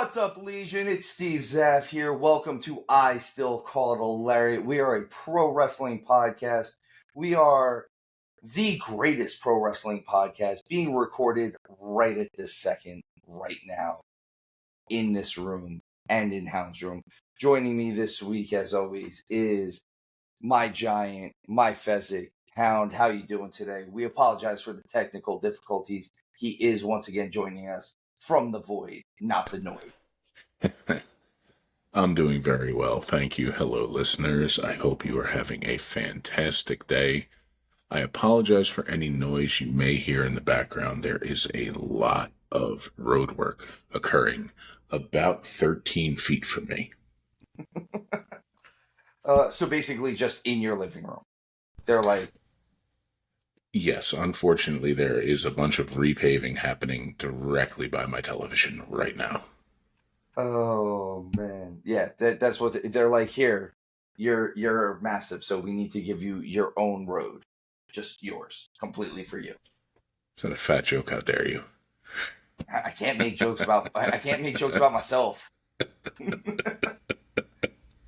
What's up, Legion? It's Steve Zapf here. Welcome to I Still Call It a Lariat. We are a pro wrestling podcast. We are the greatest pro wrestling podcast being recorded right at this second, right now, in this room and in Hound's room. Joining me this week, as always, is my giant, my Fezzik, Hound. How you doing today? We apologize for the technical difficulties. He is once again joining us from the void, not the noise. I'm doing very well, thank you. Hello, listeners. I hope you are having a fantastic day. I apologize for any noise you may hear in the background. There is a lot of road work occurring about 13 feet from me. So basically just in your living room. They're like... Yes, unfortunately, there is a bunch of repaving happening directly by my television right now. Oh, man. Yeah, that's what they're like. Here, you're massive, so we need to give you your own road. Just yours, completely for you. Is that a fat joke? How dare you? I can't make jokes about myself.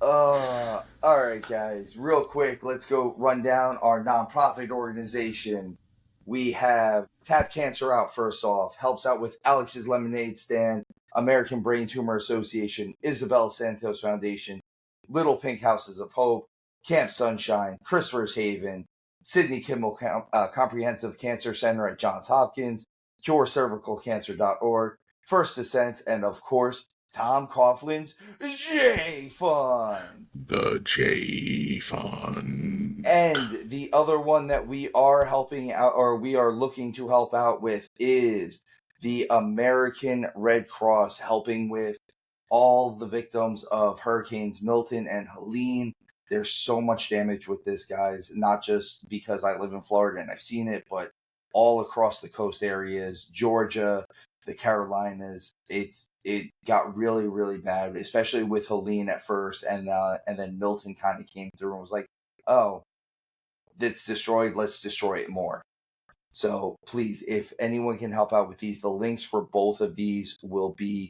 All right, guys. Real quick, let's go run down our nonprofit organization. We have Tap Cancer Out, first off. Helps out with Alex's Lemonade Stand, American Brain Tumor Association, Isabel Santos Foundation, Little Pink Houses of Hope, Camp Sunshine, Christopher's Haven, Sidney Kimmel Comprehensive Cancer Center at Johns Hopkins, CureCervicalCancer.org, First Descent, and of course, Tom Coughlin's J Fund. The J Fund. And the other one that we are helping out, or we are looking to help out with, is the American Red Cross, helping with all the victims of Hurricanes Milton and Helene. There's so much damage with this, guys, not just because I live in Florida and I've seen it, but all across the coast areas, Georgia, the Carolinas. It got really, really bad, especially with Helene at first, and then Milton kind of came through and was like, oh, it's destroyed, let's destroy it more. So please, if anyone can help out with these, the links for both of these will be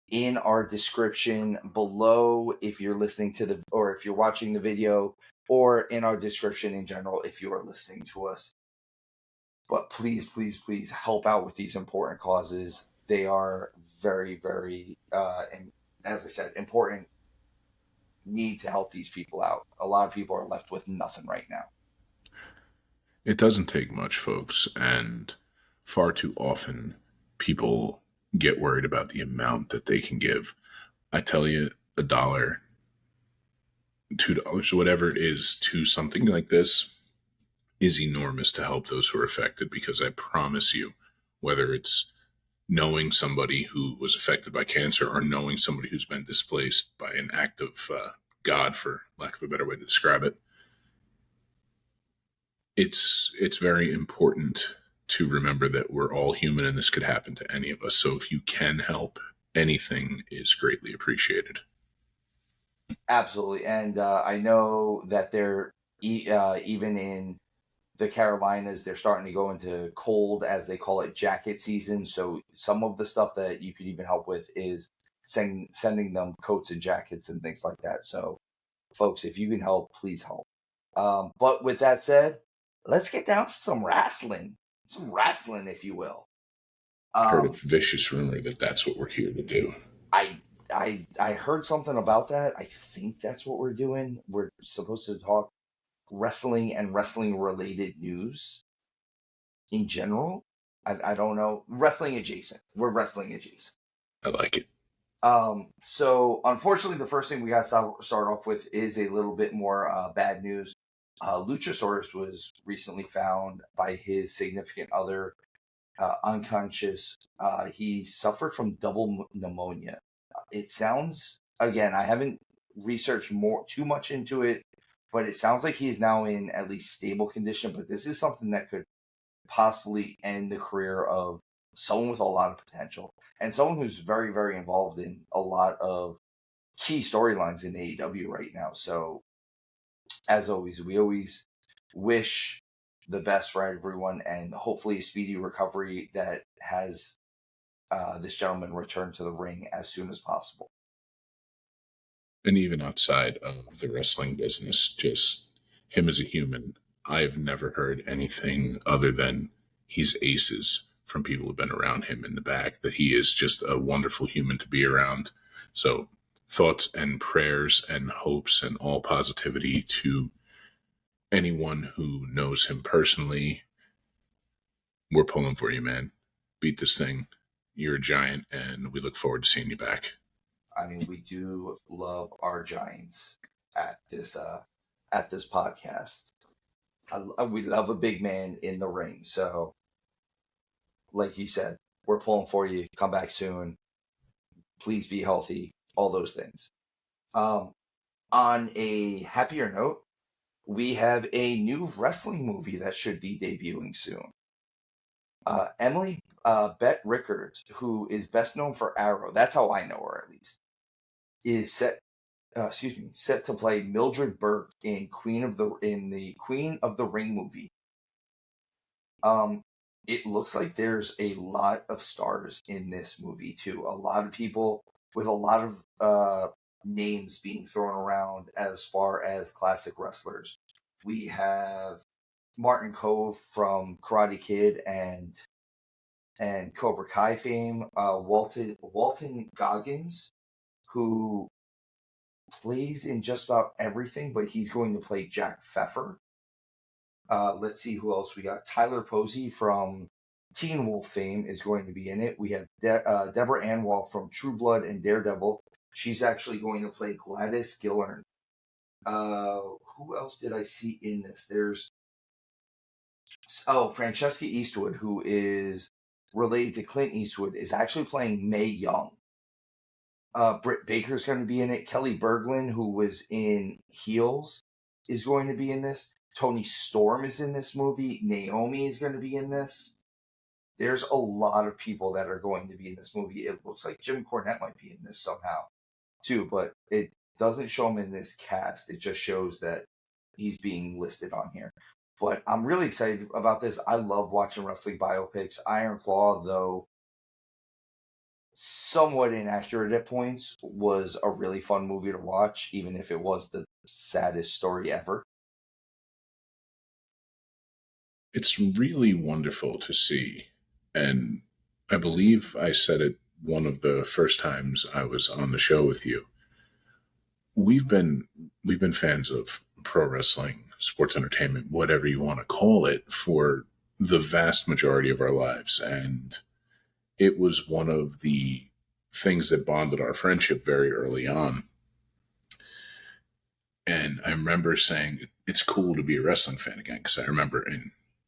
in our description below if you're listening to or if you're watching the video, or in our description in general if you are listening to us. But please, please, please help out with these important causes. They are very, very, and as I said, important. Need to help these people out. A lot of people are left with nothing right now. It doesn't take much, folks, and far too often people get worried about the amount that they can give. I tell you, $1, $2, whatever it is, to something like this is enormous to help those who are affected, because I promise you, whether it's knowing somebody who was affected by cancer or knowing somebody who's been displaced by an act of God, for lack of a better way to describe it, it's very important to remember that we're all human and this could happen to any of us. So if you can help, anything is greatly appreciated. Absolutely. And I know that they're even in the Carolinas, they're starting to go into cold, as they call it, jacket season. So some of the stuff that you could even help with is sending them coats and jackets and things like that. So folks, if you can help, please help. But with that said, let's get down to some wrestling, if you will. I heard a vicious rumor that that's what we're here to do. I heard something about that. I think that's what we're doing. We're supposed to talk wrestling and wrestling related news in general. I don't know. Wrestling adjacent. We're wrestling adjacent. I like it. So unfortunately, the first thing we got to start off with is a little bit more bad news. Luchasaurus was recently found by his significant other unconscious. He suffered from double pneumonia. It sounds, again, I haven't researched too much into it, but it sounds like he is now in at least stable condition. But this is something that could possibly end the career of someone with a lot of potential and someone who's very, very involved in a lot of key storylines in AEW right now. So as always, we always wish the best for everyone and hopefully a speedy recovery that has this gentleman return to the ring as soon as possible. And even outside of the wrestling business, just him as a human, I've never heard anything other than he's aces from people who've been around him in the back, that he is just a wonderful human to be around. So thoughts and prayers and hopes and all positivity to anyone who knows him personally. We're pulling for you, man. Beat this thing. You're a giant, and we look forward to seeing you back. I mean, we do love our giants at this podcast. We love a big man in the ring. So, like you said, we're pulling for you. Come back soon. Please be healthy. All those things. On a happier note, we have a new wrestling movie that should be debuting soon. Emily Bett Rickards, who is best known for Arrow, that's how I know her at least, is set to play Mildred Burke in the Queen of the Ring movie. It looks like there's a lot of stars in this movie too. A lot of people with a lot of names being thrown around as far as classic wrestlers. We have Martin Kove from Karate Kid and Cobra Kai fame, Walton Goggins, who plays in just about everything, but he's going to play Jack Pfeffer. Let's see who else we got. Tyler Posey from Teen Wolf fame is going to be in it. We have Deborah Anwar from True Blood and Daredevil. She's actually going to play Gladys Gillern. Who else did I see in this? There's Francesca Eastwood, who is related to Clint Eastwood, is actually playing Mae Young. Britt Baker's going to be in it. Kelly Berglund, who was in Heels, is going to be in this. Tony Storm is in this movie. Naomi is going to be in this. There's a lot of people that are going to be in this movie. It looks like Jim Cornette might be in this somehow, too, but it doesn't show him in this cast. It just shows that he's being listed on here. But I'm really excited about this. I love watching wrestling biopics. Iron Claw, though somewhat inaccurate at points, was a really fun movie to watch, even if it was the saddest story ever. It's really wonderful to see. And I believe I said it one of the first times I was on the show with you. We've been fans of pro wrestling, sports entertainment, whatever you want to call it, for the vast majority of our lives. And it was one of the things that bonded our friendship very early on. And I remember saying, it's cool to be a wrestling fan again, because I remember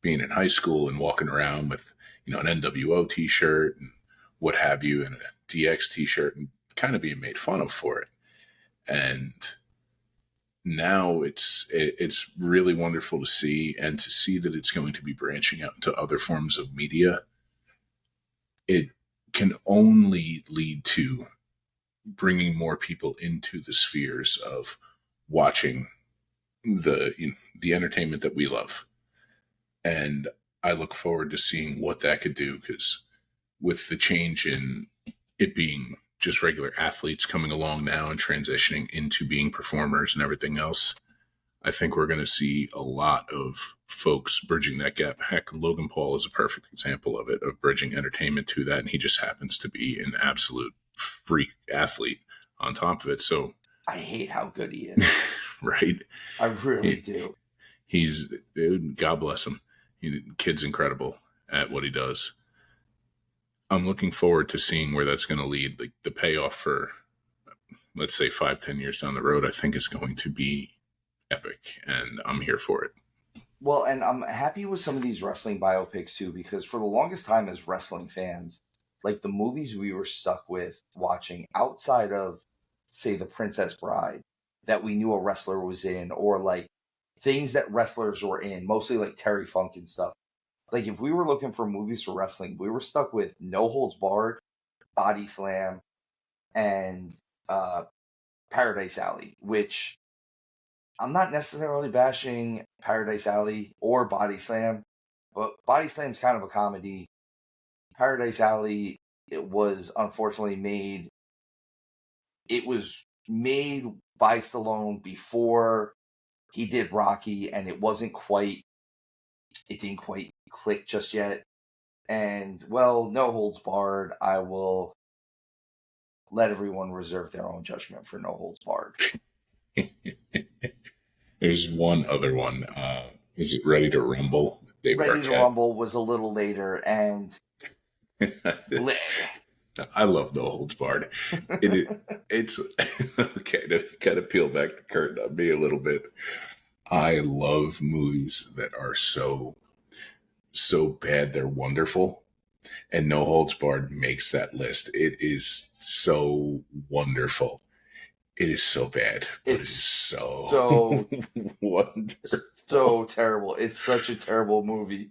being in high school and walking around with, an NWO t-shirt and what have you, and a DX t-shirt, and kind of being made fun of for it. And now it's really wonderful to see, and to see that it's going to be branching out into other forms of media. It can only lead to bringing more people into the spheres of watching the entertainment that we love. And I look forward to seeing what that could do, because with the change in it being just regular athletes coming along now and transitioning into being performers and everything else, I think we're going to see a lot of folks bridging that gap. Heck, Logan Paul is a perfect example of it, of bridging entertainment to that. And he just happens to be an absolute freak athlete on top of it. So I hate how good he is. Right? I really do. God bless him. Kid's incredible at what he does. I'm looking forward to seeing where that's going to lead. Like the payoff for, let's say, 5-10 years down the road, I think is going to be epic, and I'm here for it. Well, and I'm happy with some of these wrestling biopics too, because for the longest time as wrestling fans, like the movies we were stuck with watching outside of, say, The Princess Bride, that we knew a wrestler was in, or like things that wrestlers were in, mostly like Terry Funk and stuff. Like if we were looking for movies for wrestling, we were stuck with No Holds Barred, Body Slam, and Paradise Alley, which I'm not necessarily bashing Paradise Alley or Body Slam, but Body Slam's kind of a comedy. Paradise Alley it was unfortunately made. It was made by Stallone before he did Rocky, and it didn't quite click just yet. And, well, no holds barred. I will let everyone reserve their own judgment for no holds barred. There's one other one. Is it Ready to Rumble? David Ready to Arquette. Rumble was a little later, and I love No Holds Barred. It's okay to kind of peel back the curtain on me a little bit. I love movies that are so bad they're wonderful, and No Holds Barred makes that list. It is so wonderful. It is so bad, but it's so wonderful. So terrible. It's such a terrible movie.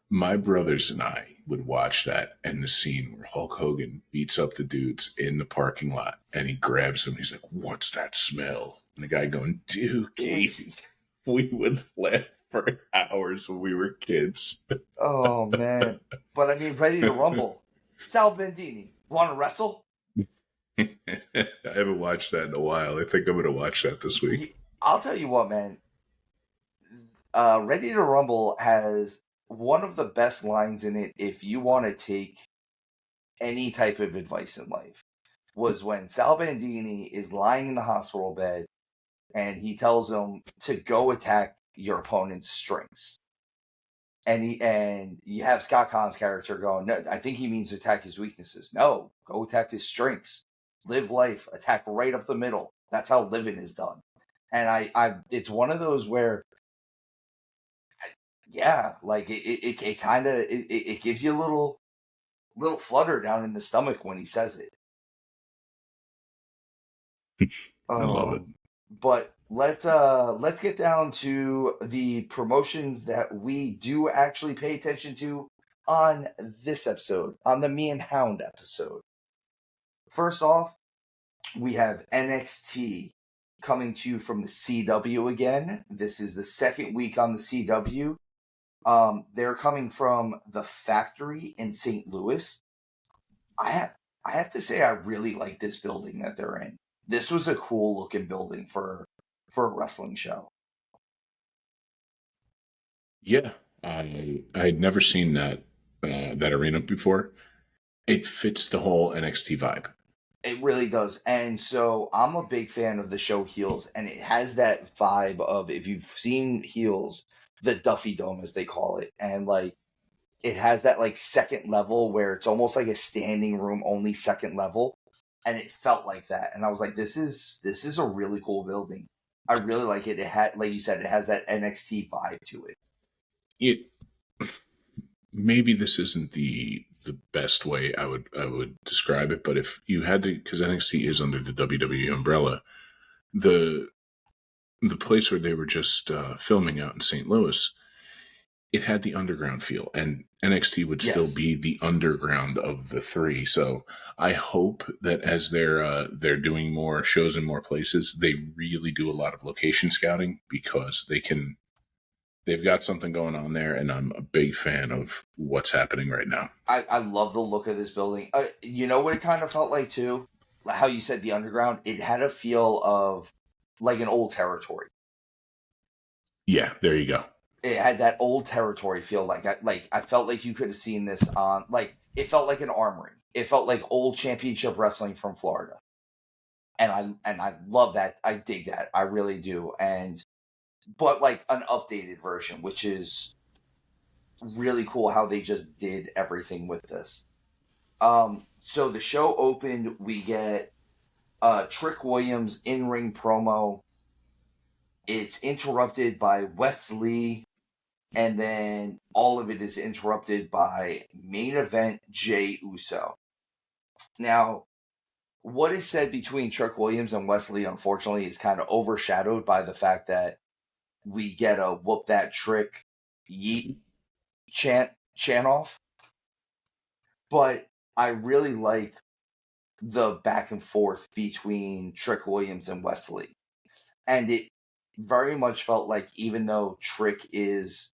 My brothers and I would watch that, and the scene where Hulk Hogan beats up the dudes in the parking lot, and he grabs him. He's like, "What's that smell?" And the guy going, "Dookie." We would laugh for hours when we were kids. Oh man! But I mean, Ready to Rumble. Sal Bandini, want to wrestle? I haven't watched that in a while. I think I'm going to watch that this week. I'll tell you what, man. Ready to Rumble has one of the best lines in it, if you want to take any type of advice in life, was when Sal Bandini is lying in the hospital bed and he tells him to go attack your opponent's strengths. And you have Scott Kahn's character going, no, I think he means attack his weaknesses. No, go attack his strengths. Live life, attack right up the middle. That's how living is done. And it's one of those where, yeah, like it kind of it gives you a little flutter down in the stomach when he says it. I love it. But let's get down to the promotions that we do actually pay attention to on this episode, on the Me and Hound episode. First off, we have NXT coming to you from the CW again. This is the second week on the CW. They're coming from the Factory in St. Louis. I have to say I really like this building that they're in. This was a cool looking building for a wrestling show. Yeah, I'd never seen that arena before. It fits the whole NXT vibe. It really does. And so I'm a big fan of the show Heels, and it has that vibe of, if you've seen Heels, the Duffy Dome as they call it, and like it has that like second level where it's almost like a standing room, only second level, and it felt like that. And I was like, this is a really cool building. I really like it. It had, like you said, it has that NXT vibe to it. Maybe this isn't the best way I would describe it, but if you had to, because NXT is under the WWE umbrella, the place where they were just filming out in St. Louis, it had the underground feel, and NXT would still be the underground of the three. So I hope that as they're doing more shows in more places, they really do a lot of location scouting, because they've got something going on there, and I'm a big fan of what's happening right now. I love the look of this building. You know what it kind of felt like too? How you said the underground? It had a feel of like an old territory. Yeah, there you go. It had that old territory feel. Like I felt like you could have seen this on, like, it felt like an armory. It felt like old championship wrestling from Florida. And I love that. I dig that. I really do. But like an updated version, which is really cool how they just did everything with this. So the show opened, we get Trick Williams in-ring promo. It's interrupted by Wes Lee, and then all of it is interrupted by main event Jey Uso. Now, what is said between Trick Williams and Wes Lee, unfortunately, is kind of overshadowed by the fact that we get a whoop that trick yeet chant off. But I really like the back and forth between Trick Williams and Wes Lee. And it very much felt like, even though Trick is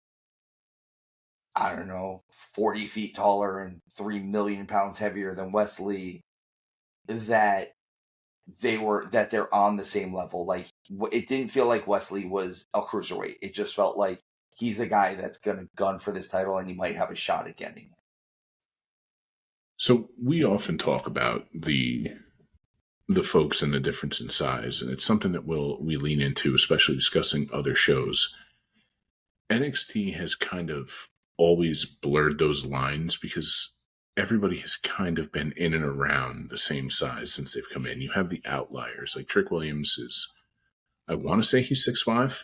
I don't know, 40 feet taller and 3 million pounds heavier than Wesley, that they're on the same level. Like, it didn't feel like Wesley was a cruiserweight. It just felt like he's a guy that's gonna gun for this title, and he might have a shot at getting it. So we often talk about the folks and the difference in size, and it's something that we lean into, especially discussing other shows. NXT has kind of always blurred those lines because everybody has kind of been in and around the same size since they've come in. You have the outliers, like Trick Williams is, I want to say he's 6'5".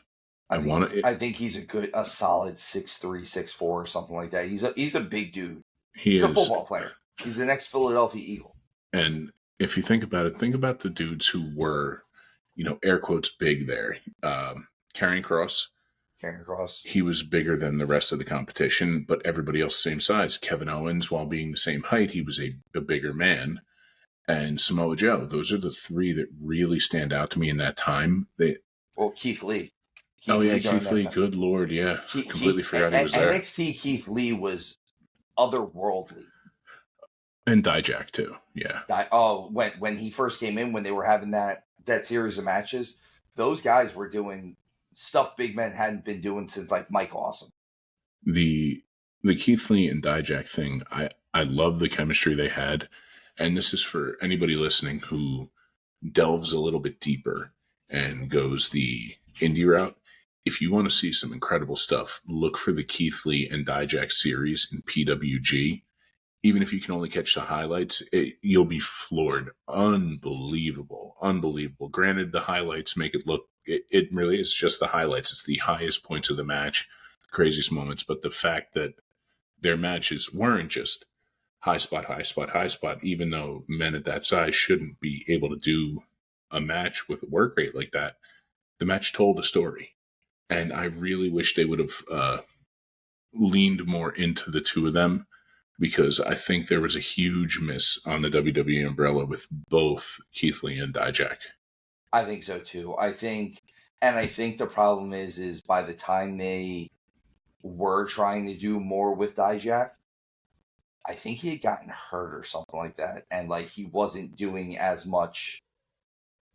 I think he's a solid 6'3", 6'4", or something like that. He's a big dude. He's a football player. He's the next Philadelphia Eagle. And if you think about it, think about the dudes who were, air quotes, big there. Karrion Kross. He was bigger than the rest of the competition, but everybody else same size. Kevin Owens, while being the same height, he was a bigger man. And Samoa Joe. Those are the three that really stand out to me in that time. Keith Lee. Keith Lee. Good Lord, yeah. Completely forgot he was there. NXT Keith Lee was otherworldly. And Dijak too, yeah. When he first came in, when they were having that series of matches, those guys were doing stuff big men hadn't been doing since like Mike Awesome. The Keith Lee and Dijak thing, I love the chemistry they had, and this is for anybody listening who delves a little bit deeper and goes the indie route. If you want to see some incredible stuff, look for the Keith Lee and Dijak series in PWG. Even if you can only catch the highlights, you'll be floored. Unbelievable. Granted, the highlights make it look, it really is just the highlights. It's the highest points of the match, the craziest moments. But the fact that their matches weren't just high spot, even though men at that size shouldn't be able to do a match with a work rate like that, the match told a story. And I really wish they would have leaned more into the two of them, because I think there was a huge miss on the WWE umbrella with both Keith Lee and Dijak. I think so too. I think the problem is by the time they were trying to do more with Dijak, I think he had gotten hurt or something like that, and like he wasn't doing as much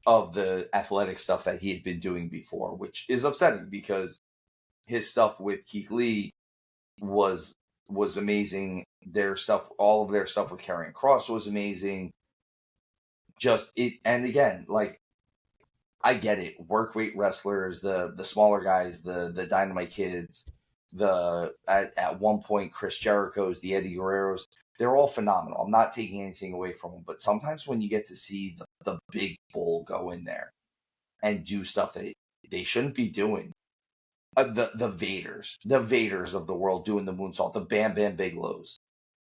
of the athletic stuff that he had been doing before, which is upsetting because his stuff with Keith Lee was amazing. All of their stuff with Karrion Kross was amazing. And again, like, I get it. Work weight wrestlers, the smaller guys, the Dynamite Kids, at one point Chris Jericho's, the Eddie Guerreros, they're all phenomenal. I'm not taking anything away from them, but sometimes when you get to see the big bull go in there and do stuff that they shouldn't be doing, the Vaders of the world doing the moonsault, the Bam Bam Biglows,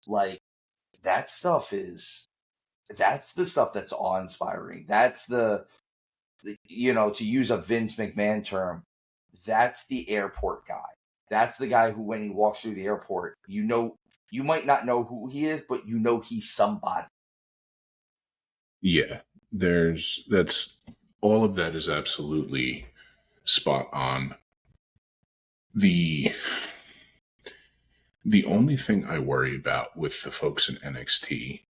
like, that's the stuff that's awe-inspiring. That's to use a Vince McMahon term, that's the airport guy. That's the guy who, when he walks through the airport, you might not know who he is, but he's somebody. Yeah, all of that is absolutely spot on. The only thing I worry about with the folks in NXT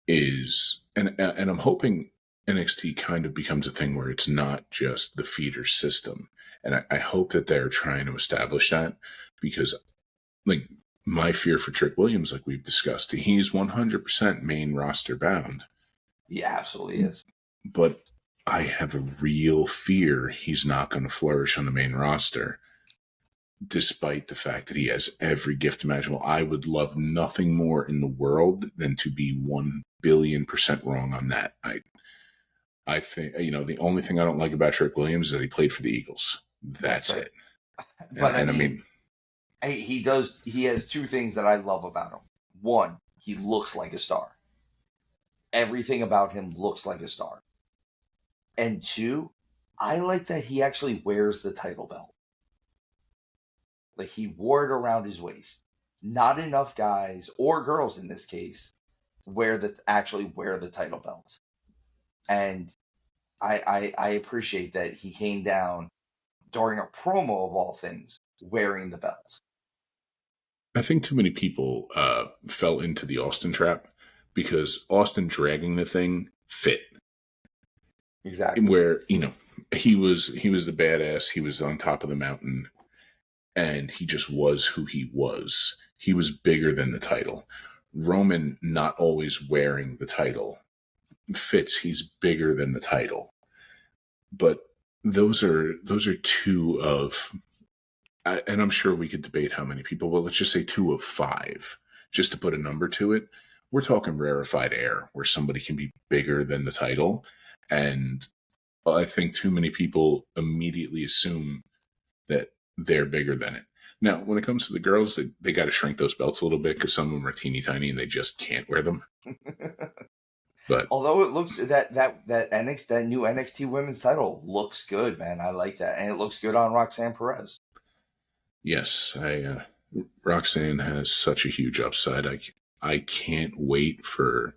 is, and I'm hoping NXT kind of becomes a thing where it's not just the feeder system. And I hope that they're trying to establish that, because, like, my fear for Trick Williams, like we've discussed, he's 100% main roster bound. He absolutely is. But I have a real fear he's not going to flourish on the main roster, despite the fact that he has every gift imaginable. I would love nothing more in the world than to be 1,000,000,000% wrong on that. I think, the only thing I don't like about Trick Williams is that he played for the Eagles. That's right. It. But I mean, he has two things that I love about him. One, he looks like a star. Everything about him looks like a star. And two, I like that he actually wears the title belt. Like, he wore it around his waist. Not enough guys, or girls in this case, actually wear the title belt. And I appreciate that he came down during a promo, of all things, wearing the belt. I think too many people fell into the Austin trap because Austin dragging the thing fit. Exactly. Where, he was the badass, he was on top of the mountain, and he just was who he was. He was bigger than the title. Roman not always wearing the title fits. He's bigger than the title. But those are two of, and I'm sure we could debate how many people, but let's just say 2 of 5, just to put a number to it. We're talking rarefied air where somebody can be bigger than the title. And I think too many people immediately assume that they're bigger than it. Now, when it comes to the girls, they got to shrink those belts a little bit because some of them are teeny tiny and they just can't wear them. But although it looks that new NXT women's title looks good, man. I like that, and it looks good on Roxanne Perez. Yes, Roxanne has such a huge upside. I can't wait for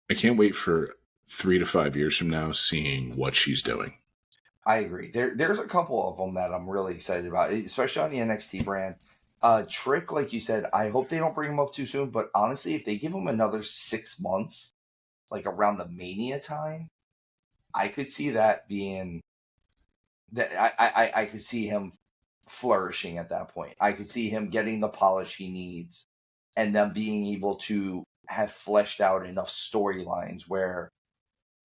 3 to 5 years from now seeing what she's doing. I agree. There's a couple of them that I'm really excited about, especially on the NXT brand. Trick, like you said, I hope they don't bring him up too soon. But honestly, if they give him another 6 months, like around the Mania time, I could see that being that. I could see him flourishing at that point. I could see him getting the polish he needs, and them being able to have fleshed out enough storylines where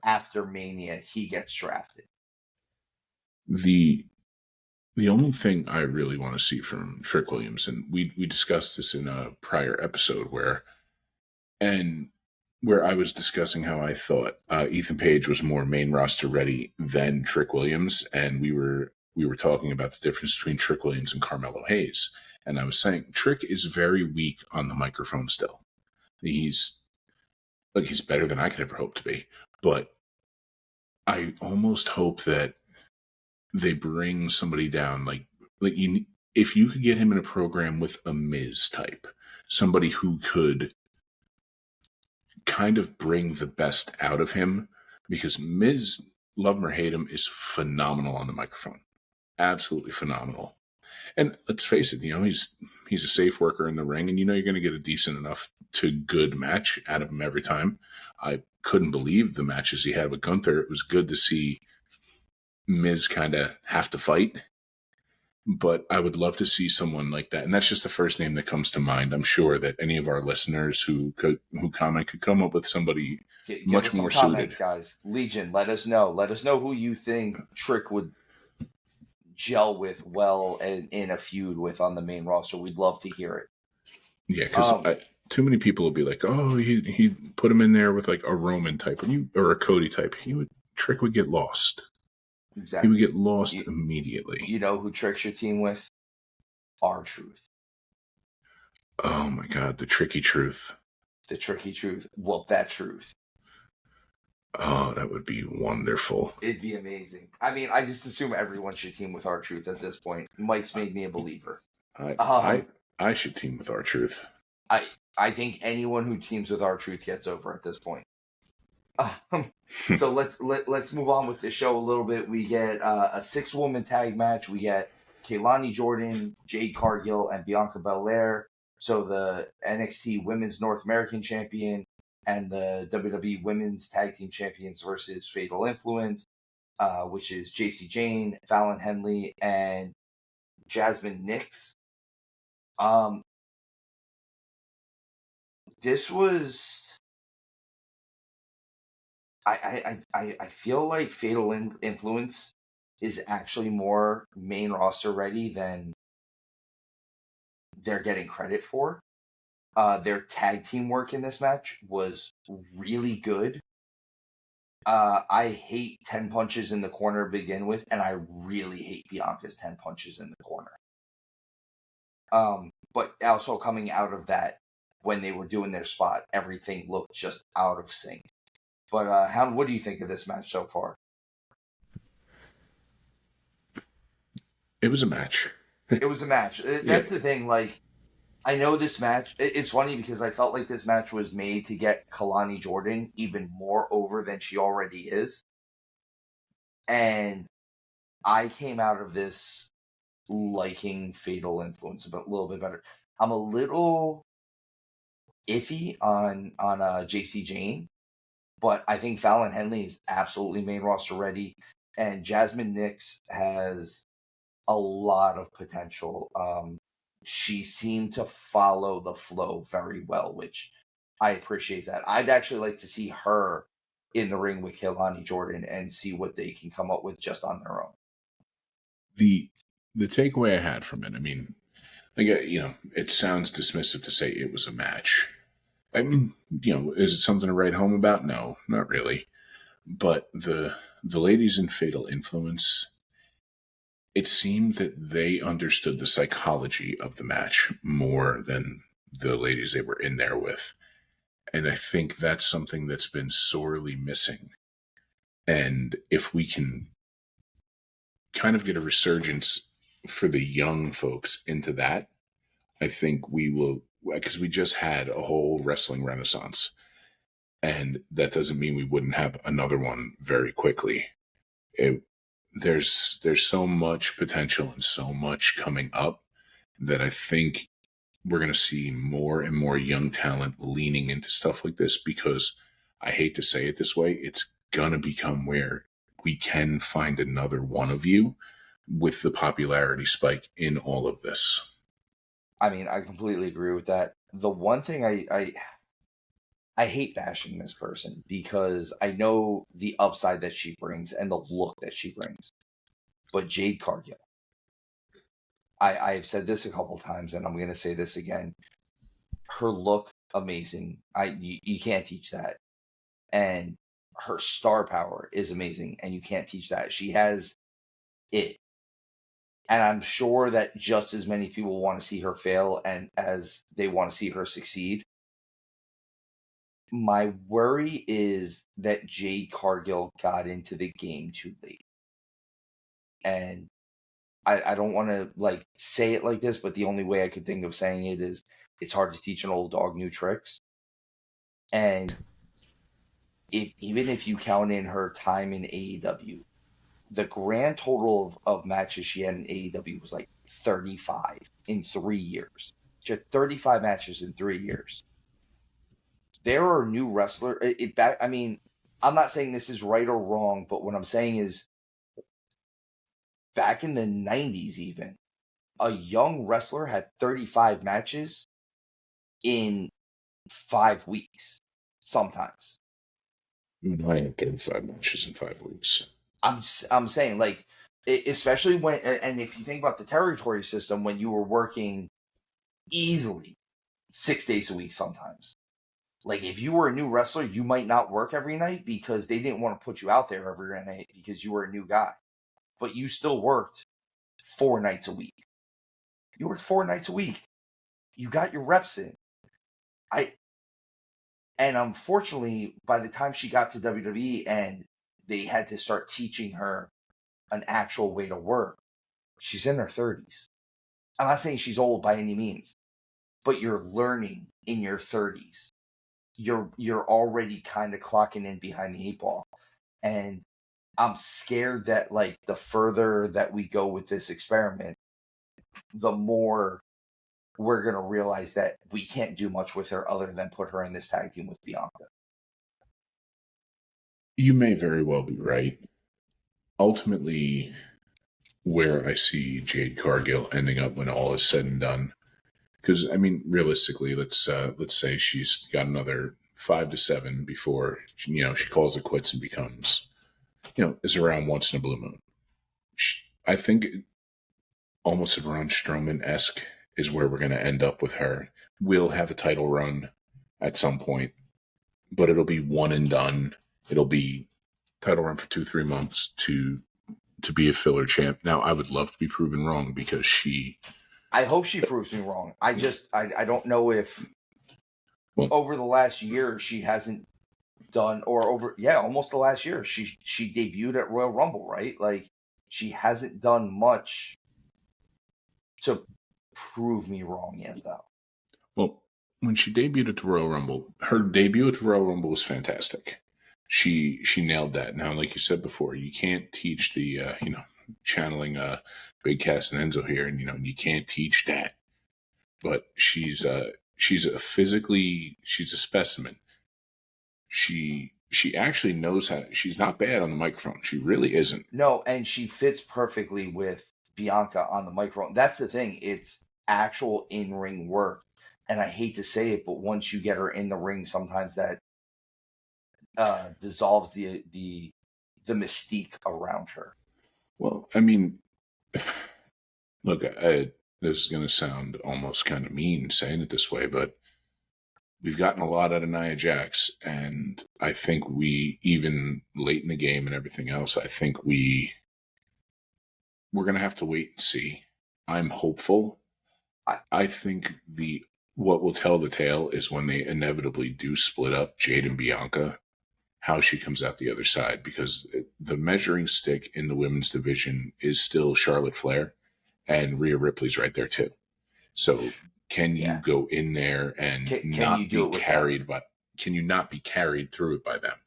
after Mania he gets drafted. The only thing I really want to see from Trick Williams, and we discussed this in a prior episode where I was discussing how I thought Ethan Page was more main roster ready than Trick Williams, and we were talking about the difference between Trick Williams and Carmelo Hayes, and I was saying Trick is very weak on the microphone still. He's better than I could ever hope to be, but I almost hope that they bring somebody down if you could get him in a program with a Miz type, somebody who could kind of bring the best out of him, because Miz, love him or hate him, is phenomenal on the microphone. Absolutely phenomenal. And let's face it, he's a safe worker in the ring, and you're going to get a decent enough to good match out of him every time. I couldn't believe the matches he had with Gunther. It was good to see Miz kind of have to fight, but I would love to see someone like that. And that's just the first name that comes to mind. I'm sure that any of our listeners who comment could come up with somebody much more suited. Guys, Legion, let us know who you think Trick would gel with well in a feud with on the main roster. We'd love to hear it. Yeah, because too many people will be like, oh, he put him in there with like a Roman type or a Cody type. Trick would get lost. Exactly. He would get lost immediately. You know who Trick's your team with? R-Truth. Oh my God, the tricky truth. The tricky truth. Whoop that truth. Oh, that would be wonderful. It'd be amazing. I mean, I just assume everyone should team with R-Truth at this point. Mike's made me a believer. I should team with R-Truth. I think anyone who teams with R-Truth gets over at this point. So let's move on with the show a little bit. We get a 6-woman tag match. We get Kehlani Jordan, Jade Cargill, and Bianca Belair. So the NXT Women's North American Champion and the WWE Women's Tag Team Champions versus Fatal Influence, which is JC Jane, Fallon Henley, and Jasmine Nix. This was... I feel like Fatal Influence is actually more main roster ready than they're getting credit for. Their tag team work in this match was really good. I hate 10 punches in the corner to begin with, and I really hate Bianca's 10 punches in the corner. But also coming out of that, when they were doing their spot, everything looked just out of sync. But Hound, what do you think of this match so far? It was a match. It was a match. That's the thing. Like, I know this match. It's funny because I felt like this match was made to get Kehlani Jordan even more over than she already is. And I came out of this liking Fatal Influence a little bit better. I'm a little iffy on JC Jane, but I think Fallon Henley is absolutely main roster ready, and Jasmine Nix has a lot of potential. She seemed to follow the flow very well, which I appreciate that. I'd actually like to see her in the ring with Kehlani Jordan and see what they can come up with just on their own. The takeaway I had from it, I mean, it sounds dismissive to say it was a match. I mean, is it something to write home about? No, not really. But the ladies in Fatal Influence, it seemed that they understood the psychology of the match more than the ladies they were in there with. And I think that's something that's been sorely missing. And if we can kind of get a resurgence for the young folks into that, I think we will, because we just had a whole wrestling renaissance. And that doesn't mean we wouldn't have another one very quickly. There's so much potential and so much coming up that I think we're going to see more and more young talent leaning into stuff like this, because I hate to say it this way, it's going to become where we can find another one of you with the popularity spike in all of this. I mean, I completely agree with that. The one thing I hate bashing this person because I know the upside that she brings and the look that she brings. But Jade Cargill, I've said this a couple times, and I'm going to say this again. Her look, amazing. You can't teach that. And her star power is amazing, and you can't teach that. She has it. And I'm sure that just as many people want to see her fail and as they want to see her succeed. My worry is that Jade Cargill got into the game too late. And I don't want to say it like this, but the only way I could think of saying it is it's hard to teach an old dog new tricks. And even if you count in her time in AEW, the grand total of matches she had in AEW was like 35 in 3 years. She had 35 matches in 3 years. There are new wrestlers. I mean, I'm not saying this is right or wrong, but what I'm saying is back in the 90s even, a young wrestler had 35 matches in 5 weeks sometimes. I had 35 matches in 5 weeks. I'm saying, like, especially when, and if you think about the territory system, when you were working easily 6 days a week sometimes. Like, if you were a new wrestler, you might not work every night because they didn't want to put you out there every night because you were a new guy. But you still worked 4 nights a week. You worked 4 nights a week. You got your reps in. And unfortunately, by the time she got to WWE and they had to start teaching her an actual way to work, she's in her 30s. I'm not saying she's old by any means, but you're learning in your 30s. You're already kind of clocking in behind the 8 ball. And I'm scared that, like, the further that we go with this experiment, the more we're going to realize that we can't do much with her other than put her in this tag team with Bianca. You may very well be right. Ultimately, where I see Jade Cargill ending up when all is said and done, because I mean, realistically, let's say she's got another 5 to 7 before she calls it quits and becomes, is around once in a blue moon. I think almost a Braun Strowman-esque is where we're going to end up with her. We'll have a title run at some point, but it'll be one and done. It'll be title run for 2-3 months to be a filler champ. Now, I would love to be proven wrong because I hope she proves me wrong. I don't know if over the last year she hasn't done, or almost the last year she debuted at Royal Rumble, right? Like, she hasn't done much to prove me wrong yet, though. Well, when she debuted at the Royal Rumble, her debut at the Royal Rumble was fantastic. She nailed that. Now, like you said before, you can't teach the channeling Big Cass and Enzo here, and you can't teach that. but she's a specimen. She actually knows how. She's not bad on the microphone. She really isn't. No, and she fits perfectly with Bianca on the microphone. That's the thing. It's actual in-ring work. And I hate to say it, but once you get her in the ring, sometimes that dissolves the mystique around her. Well, I mean, look, this is going to sound almost kind of mean saying it this way, but we've gotten a lot out of Nia Jax, and I think we, even late in the game and everything else, I think we're going to have to wait and see. I'm hopeful. I think what will tell the tale is when they inevitably do split up Jade and Bianca, how she comes out the other side, because the measuring stick in the women's division is still Charlotte Flair, and Rhea Ripley's right there too. So can you go in there and not be carried by? Can you not be carried through it by them?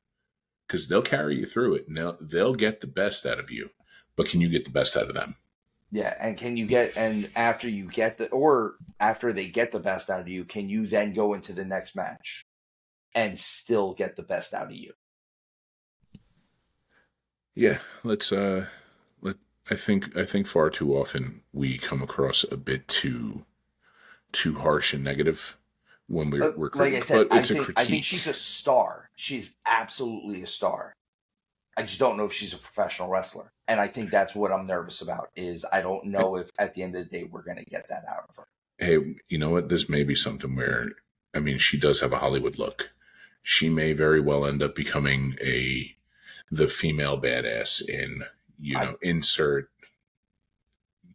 Because they'll carry you through it, and they'll get the best out of you, but can you get the best out of them? Yeah, and after they get the best out of you, can you then go into the next match and still get the best out of you? Yeah, I think far too often we come across a bit too harsh and negative when we're like I said, I think she's a star. She's absolutely a star. I just don't know if she's a professional wrestler. And I think that's what I'm nervous about, is I don't know if at the end of the day we're going to get that out of her. Hey, you know what? This may be something where, I mean, she does have a Hollywood look. She may very well end up becoming the female badass in, insert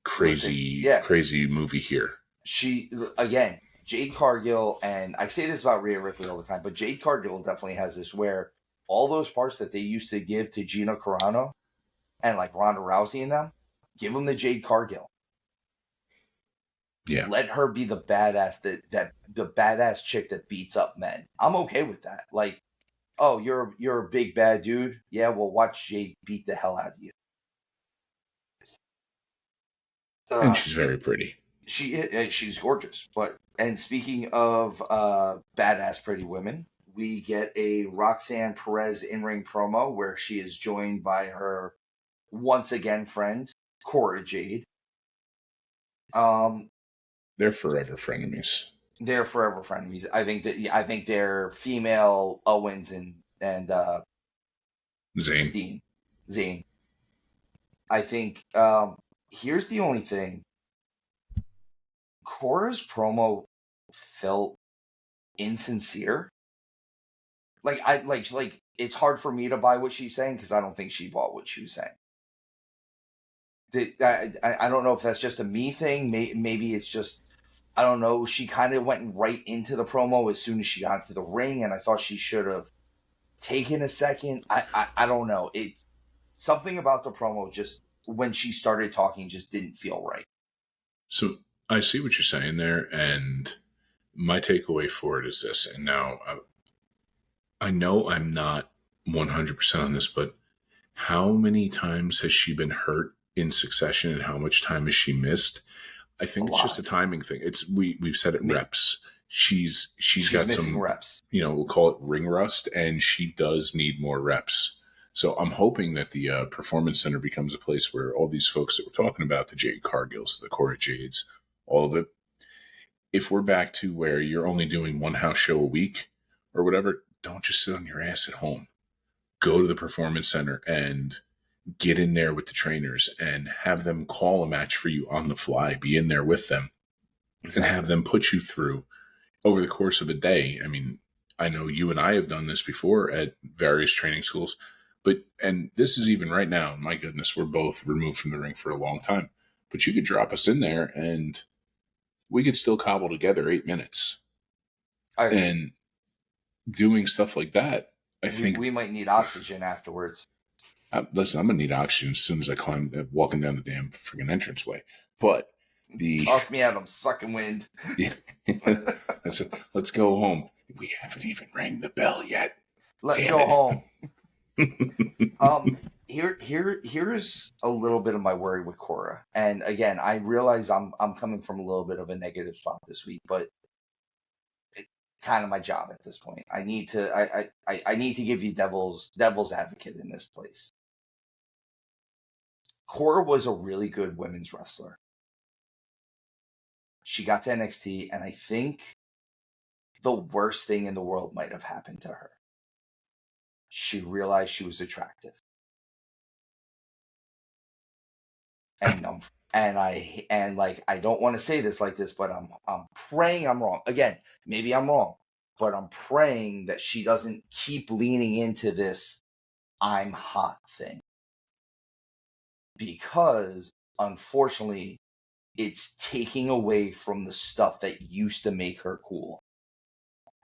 crazy movie here. Jade Cargill, and I say this about Rhea Ripley all the time, but Jade Cargill definitely has this where all those parts that they used to give to Gina Carano and like Ronda Rousey and them, give them to Jade Cargill. Yeah. Let her be the badass that the badass chick that beats up men. I'm okay with that. Like, oh, you're a big bad dude. Yeah, well, watch Jade beat the hell out of you. And she's very pretty. She's gorgeous. And speaking of badass pretty women, we get a Roxanne Perez in-ring promo where she is joined by her once again friend, Korra Jade. They're forever frenemies. I think they're female Owens and Zayn. I think here's the only thing. Cora's promo felt insincere. Like it's hard for me to buy what she's saying because I don't think she bought what she was saying. I don't know if that's just a me thing. Maybe it's just, I don't know. She kind of went right into the promo as soon as she got to the ring, and I thought she should have taken a second. I don't know. Something about the promo just when she started talking just didn't feel right. So I see what you're saying there, and my takeaway for it is this. And now I know I'm not 100% on this, but how many times has she been hurt in succession, and how much time has she missed? I think it's just a timing thing. We've said it reps. She's got some reps. We'll call it ring rust, and she does need more reps. So I'm hoping that the Performance Center becomes a place where all these folks that we're talking about, the Jade Cargills, the Korra Jades, all of it, if we're back to where you're only doing one house show a week or whatever, don't just sit on your ass at home. Go to the Performance Center and get in there with the trainers and have them call a match for you on the fly. Be in there with them and have them put you through over the course of a day. I mean, I know you and I have done this before at various training schools, and this is even right now, my goodness, we're both removed from the ring for a long time, but you could drop us in there and we could still cobble together 8 minutes. And doing stuff like that, I think we might need oxygen afterwards. Listen, I'm gonna need oxygen as soon as I walking down the damn freaking entranceway. But toss me out, I'm sucking wind. Yeah. Let's go home. We haven't even rang the bell yet. Let's go home. here's a little bit of my worry with Cora. And again, I realize I'm coming from a little bit of a negative spot this week, but it's kind of my job at this point. I need to I need to give you devil's advocate in this place. Cora was a really good women's wrestler. She got to NXT, and I think the worst thing in the world might have happened to her. She realized she was attractive. And I don't want to say this like this, but I'm praying I'm wrong. Again, maybe I'm wrong, but I'm praying that she doesn't keep leaning into this I'm hot thing. Because unfortunately, it's taking away from the stuff that used to make her cool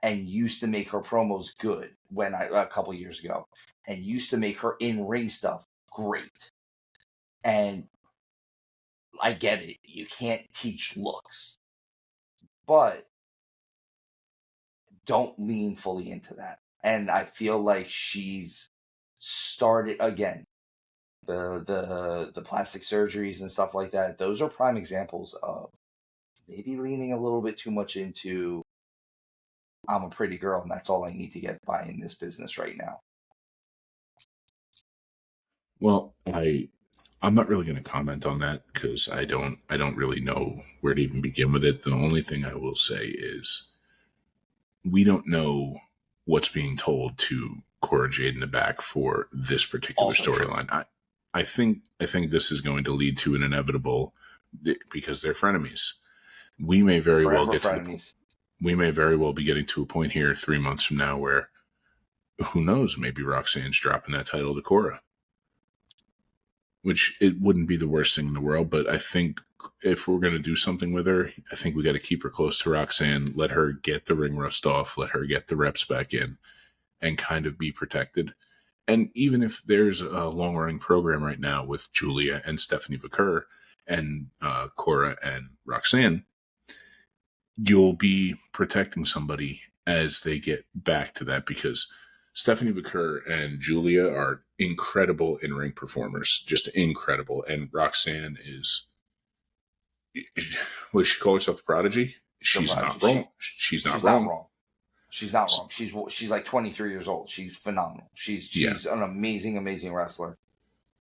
and used to make her promos good a couple years ago, and used to make her in-ring stuff great. And I get it. You can't teach looks. But don't lean fully into that. And I feel like she's started again. The plastic surgeries and stuff like that. Those are prime examples of maybe leaning a little bit too much into I'm a pretty girl and that's all I need to get by in this business right now. Well, I'm not really going to comment on that because I don't really know where to even begin with it. The only thing I will say is we don't know what's being told to Korra Jade in the back for this particular storyline. I think this is going to lead to an inevitable, because they're frenemies. We may very well get frenemies. We may very well be getting to a point here 3 months from now where, who knows, maybe Roxanne's dropping that title to Cora. Which it wouldn't be the worst thing in the world, but I think if we're going to do something with her, I think we got to keep her close to Roxanne, let her get the ring rust off, let her get the reps back in, and kind of be protected. And even if there's a long-running program right now with Julia and Stephanie Vaquer and Cora and Roxanne, you'll be protecting somebody as they get back to that, because Stephanie Vaquer and Julia are incredible in-ring performers, just incredible. And Roxanne is, what she call herself, the Prodigy? She's not wrong. She's not wrong. She's not wrong. She's like 23 years old. She's phenomenal. She's an amazing, amazing wrestler.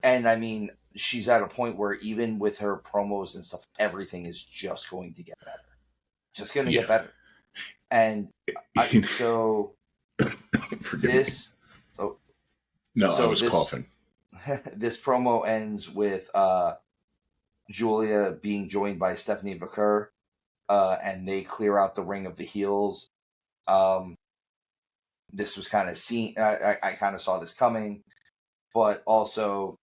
And I mean, she's at a point where even with her promos and stuff, everything is just going to get better. Just going to get better. And so this... Oh, no, so I was coughing. This promo ends with Julia being joined by Stephanie Vaquer, and they clear out the ring of the heels. This was kind of seen. I kind of saw this coming, but also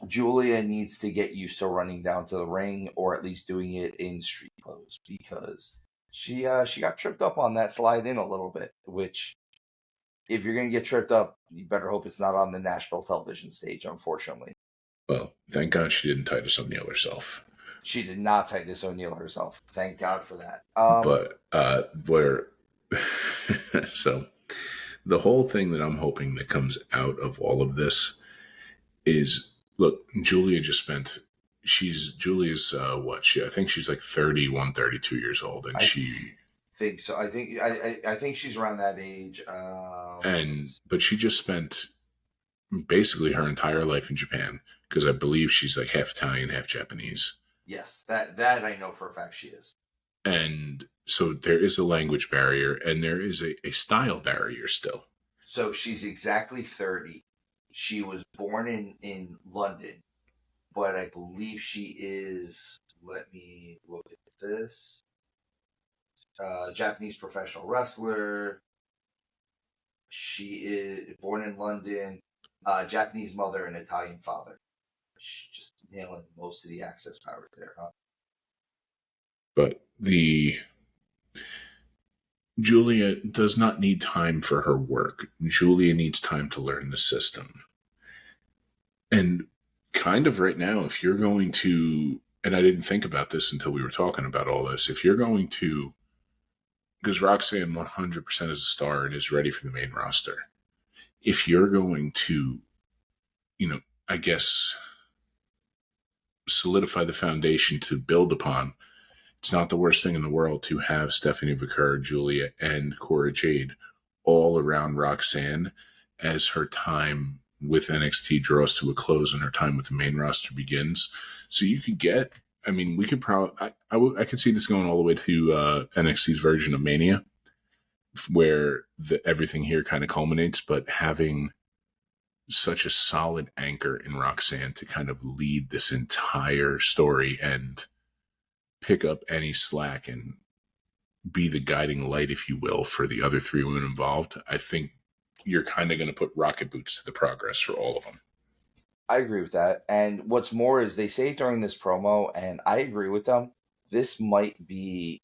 Julia needs to get used to running down to the ring, or at least doing it in street clothes, because she got tripped up on that slide in a little bit. Which, if you're gonna get tripped up, you better hope it's not on the national television stage. Unfortunately. Well, thank God she didn't Titus O'Neil herself. She did not Titus O'Neil herself. Thank God for that. So the whole thing that I'm hoping that comes out of all of this is, look, Julia just spent, Julia's I think she's like 31, 32 years old, and think so. I think she's around that age. But she just spent basically her entire life in Japan, because I believe she's like half Italian, half Japanese. Yes, that I know for a fact she is. And so there is a language barrier, and there is a style barrier still. So she's exactly 30. She was born in London, but I believe she is, let me look at this, Japanese professional wrestler. She is born in London, Japanese mother and Italian father. She's just nailing most of the access powers there, huh? But Julia does not need time for her work. Julia needs time to learn the system. And kind of right now, if you're going to, and I didn't think about this until we were talking about all this, if you're going to, because Roxanne 100% is a star and is ready for the main roster. If you're going to I guess solidify the foundation to build upon. It's not the worst thing in the world to have Stephanie Vaquer, Julia, and Korra Jade all around Roxanne as her time with NXT draws to a close and her time with the main roster begins. So you could get, we could probably, I could see this going all the way to NXT's version of Mania, where everything here kind of culminates, but having such a solid anchor in Roxanne to kind of lead this entire story and pick up any slack and be the guiding light, if you will, for the other three women involved. I think you're kind of going to put rocket boots to the progress for all of them. I agree with that. And what's more is they say during this promo, and I agree with them, this might be,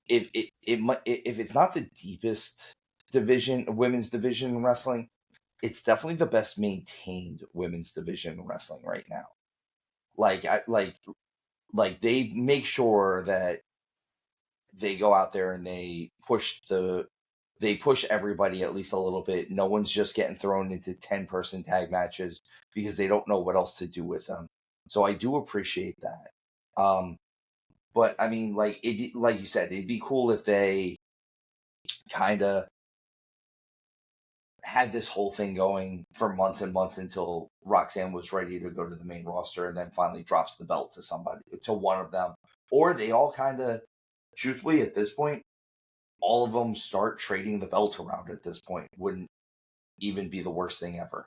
if it's not the deepest women's division in wrestling, it's definitely the best maintained women's division in wrestling right now. Like they make sure that they go out there and they push everybody at least a little bit. No one's just getting thrown into 10-person tag matches because they don't know what else to do with them. So I do appreciate that. But I mean, like you said, it'd be cool if they kind of had this whole thing going for months and months until Roxanne was ready to go to the main roster and then finally drops the belt to one of them. Or they all kind of, truthfully, at this point, all of them start trading the belt around at this point. Wouldn't even be the worst thing ever.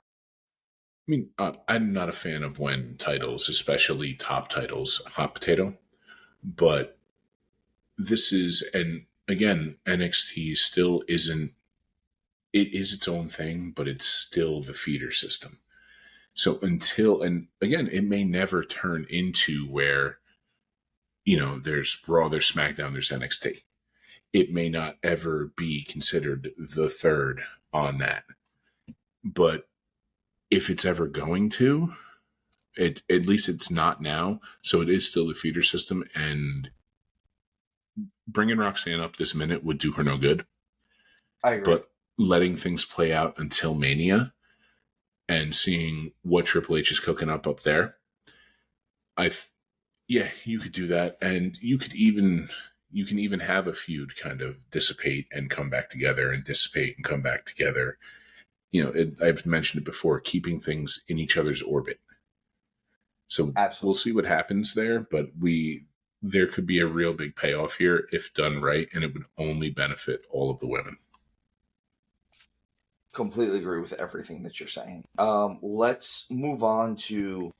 I'm not a fan of when titles, especially top titles, hot potato, but this is, and again, NXT still isn't, it is its own thing, but it's still the feeder system. So and again, it may never turn into where, there's Raw, there's SmackDown, there's NXT. It may not ever be considered the third on that. But if it's ever going to, at least it's not now. So it is still the feeder system, and bringing Roxanne up this minute would do her no good. I agree. But letting things play out until Mania and seeing what Triple H is cooking up there, you could do that, and you can even have a feud kind of dissipate and come back together, and dissipate and come back together. I've mentioned it before, keeping things in each other's orbit. So Absolutely. We'll see what happens there, but there could be a real big payoff here if done right, and it would only benefit all of the women. Completely agree with everything that you're saying. Let's move on to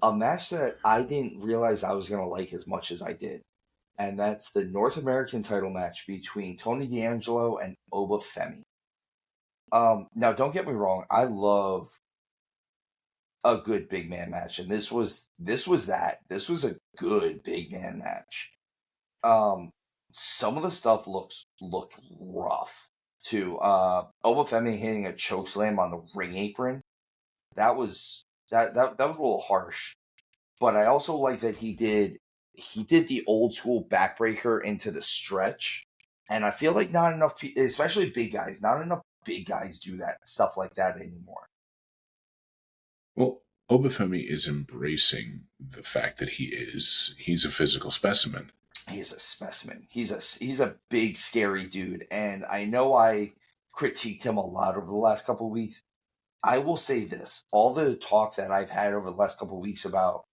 a match that I didn't realize I was going to like as much as I did. And that's the North American title match between Tony D'Angelo and Oba Femi. Now, don't get me wrong. I love a good big man match. And this was that. This was a good big man match. Some of the stuff looked rough too. Oba Femi hitting a chokeslam on the ring apron. That was a little harsh. But I also like that he did the old school backbreaker into the stretch. And I feel like not enough people, especially big guys, not enough big guys do that stuff like that anymore. Well, Oba Femi is embracing the fact that he's a physical specimen. He's a specimen. He's a big, scary dude. And I know I critiqued him a lot over the last couple of weeks. I will say this. All the talk that I've had over the last couple of weeks about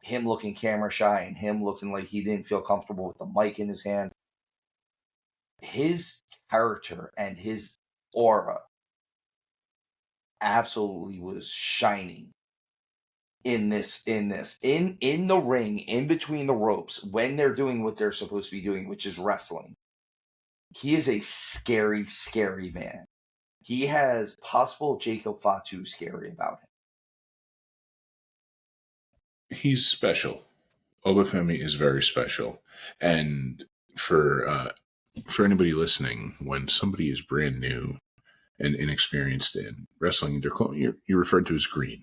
him looking camera shy and him looking like he didn't feel comfortable with the mic in his hand, his character and his aura absolutely was shining in the ring, in between the ropes, when they're doing what they're supposed to be doing, which is wrestling. He is a scary, scary man. He has possible Jacob Fatu scary about him. He's special. Oba Femi is very special. And for anybody listening, when somebody is brand new and inexperienced in wrestling, you're referred to as green.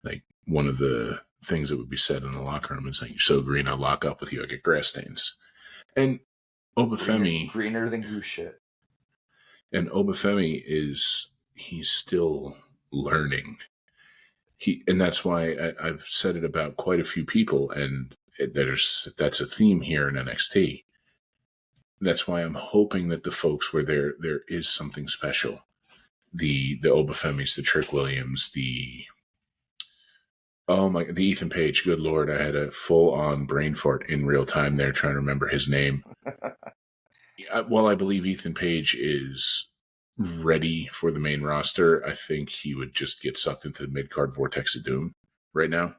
Like, one of the things that would be said in the locker room is like, "You're so green, I'll lock up with you, I get grass stains." And Oba Femi, greener than goose shit. And Oba Femi he's still learning. And that's why I've said it about quite a few people, and that's a theme here in NXT. That's why I'm hoping that the folks where there is something special. The Obafemis, the Trick Williams, the Ethan Page. Good Lord, I had a full on brain fart in real time there trying to remember his name. While I believe Ethan Page is ready for the main roster, I think he would just get sucked into the mid-card vortex of doom right now.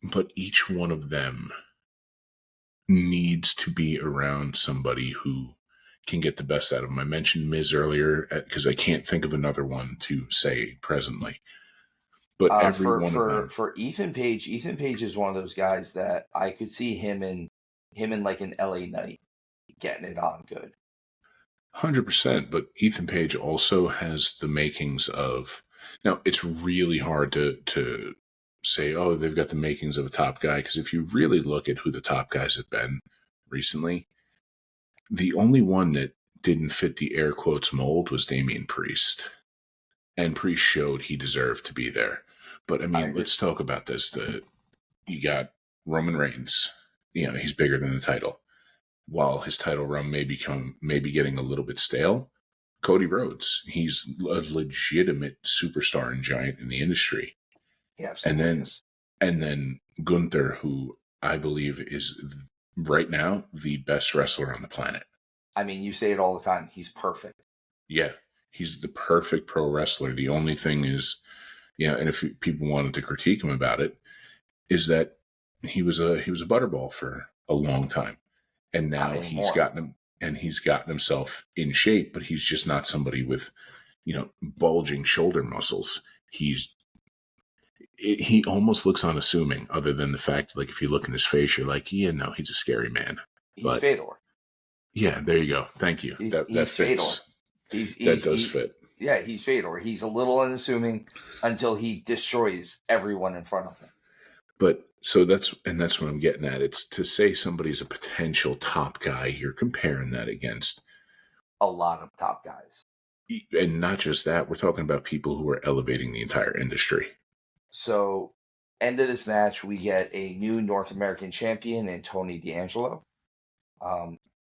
But each one of them needs to be around somebody who can get the best out of them. I mentioned Miz earlier because I can't think of another one to say presently. But every one of them. For Ethan Page is one of those guys that I could see him in like an LA Knight getting it on good. 100%. But Ethan Page also has the makings of. Now, it's really hard to say, oh, they've got the makings of a top guy, because if you really look at who the top guys have been recently, the only one that didn't fit the air quotes mold was Damian Priest. And Priest showed he deserved to be there. But I mean, let's talk about this. You got Roman Reigns. He's bigger than the title. While his title run may be getting a little bit stale, Cody Rhodes, he's a legitimate superstar and giant in the industry. Yeah, absolutely. And then Gunther, who I believe is right now the best wrestler on the planet. I mean, you say it all the time. He's perfect. Yeah, he's the perfect pro wrestler. The only thing is, and if people wanted to critique him about it, is that he was a butterball for a long time, and now he's gotten himself in shape, but he's just not somebody with, bulging shoulder muscles. He almost looks unassuming, other than the fact, like, if you look in his face, you're like, yeah, no, he's a scary man. He's Fedor. Yeah, there you go. Thank you. That fits. That does fit. Yeah, he's Fedor. He's a little unassuming until he destroys everyone in front of him. But so that's what I'm getting at. It's to say somebody's a potential top guy. You're comparing that against a lot of top guys. And not just that, we're talking about people who are elevating the entire industry. So, end of this match, we get a new North American champion in Tony D'Angelo.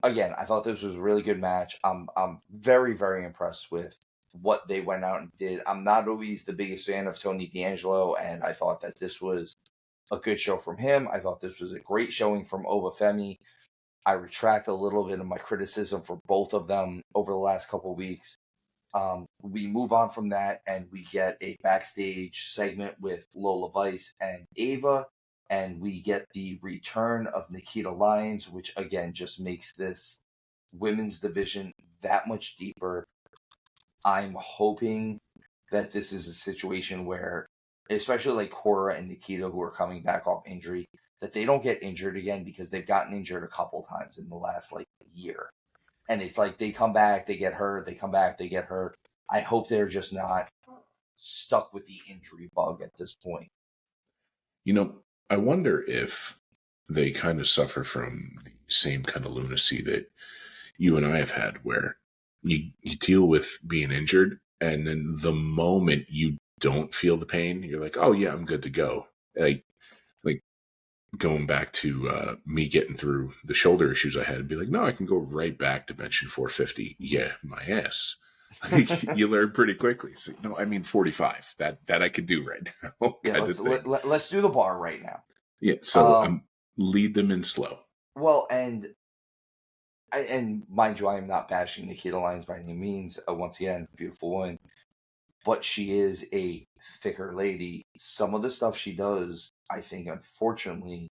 Again, I thought this was a really good match. I'm very, very impressed with what they went out and did. I'm not always the biggest fan of Tony D'Angelo, and I thought that this was a good show from him. I thought this was a great showing from Femi. I retract a little bit of my criticism for both of them over the last couple of weeks. We move on from that, and we get a backstage segment with Lola Vice and Ava, and we get the return of Nikkita Lyons, which again just makes this women's division that much deeper. I'm hoping that this is a situation where, especially like Cora and Nikkita, who are coming back off injury, that they don't get injured again, because they've gotten injured a couple times in the last year. And it's like they come back, they get hurt, they come back, they get hurt. I hope they're just not stuck with the injury bug at this point. I wonder if they kind of suffer from the same kind of lunacy that you and I have had, where you deal with being injured, and then the moment you don't feel the pain, you're like, oh yeah, I'm good to go. Like going back to me getting through the shoulder issues I had, and be like, no, I can go right back to benching 450. Yeah, my ass. You learn pretty quickly. So, no, I mean 45. That I could do right now. Yeah, let's do the bar right now. Yeah, so lead them in slow. Well, and mind you, I am not bashing Nikkita Lyons by any means. Once again, beautiful woman, but she is a thicker lady. Some of the stuff she does, I think, unfortunately,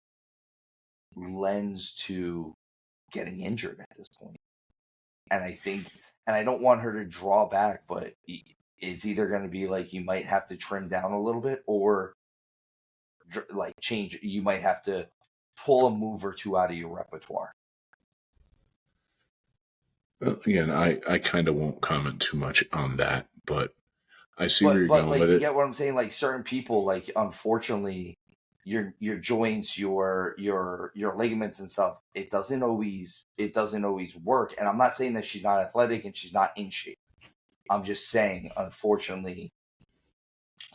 lends to getting injured at this point. And I don't want her to draw back, but it's either going to be like you might have to trim down a little bit, or change. You might have to pull a move or two out of your repertoire. Again, I kind of won't comment too much on that, but I see where you're going with it. You get what I'm saying? Like, certain people, unfortunately, your joints, your ligaments and stuff, it doesn't always work. And I'm not saying that she's not athletic and she's not in shape. I'm just saying, unfortunately,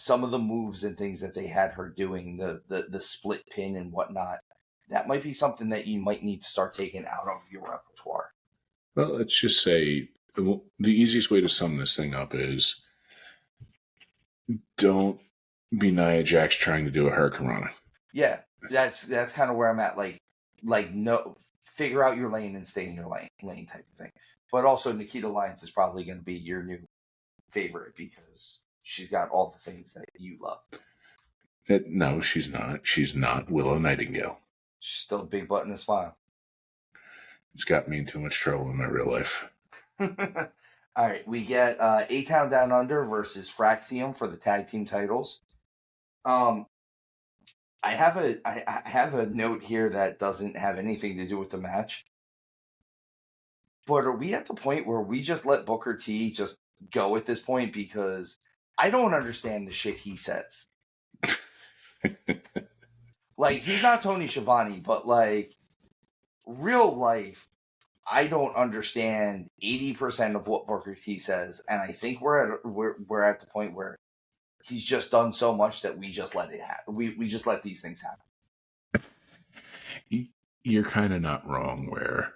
some of the moves and things that they had her doing, the split pin and whatnot, that might be something that you might need to start taking out of your repertoire. Well, let's just say the easiest way to sum this thing up is don't be Nia Jax trying to do a hurricanrana. Yeah, that's kind of where I'm at. No, figure out your lane and stay in your lane type of thing. But also, Nikkita Lyons is probably going to be your new favorite because she's got all the things that you love. No, she's not. She's not Willow Nightingale. She's still a big butt and a smile. It's got me in too much trouble in my real life. All right, we get A-Town Down Under versus Fraxium for the tag team titles. I have a note here that doesn't have anything to do with the match. But are we at the point where we just let Booker T just go at this point? Because I don't understand the shit he says. Like, he's not Tony Schiavone, but, like, real life, I don't understand 80% of what Booker T says. And I think we're at the point where he's just done so much that we just let it happen. We just let these things happen. You're kind of not wrong where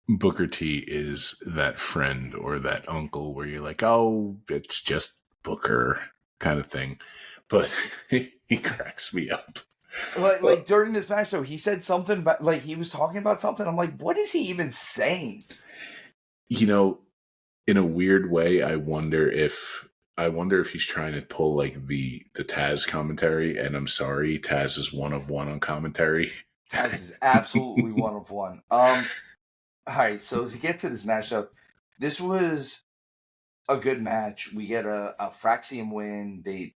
Booker T is that friend or that uncle where you're like, oh, it's just Booker kind of thing. But he cracks me up. Like during this match, though, he said something about, like, he was talking about something. I'm like, what is he even saying? You know, in a weird way, I wonder if he's trying to pull like the Taz commentary. And I'm sorry, Taz is one of one on commentary. Taz is absolutely one of one. All right, so to get to this matchup, this was a good match. We get a Fraxium win. They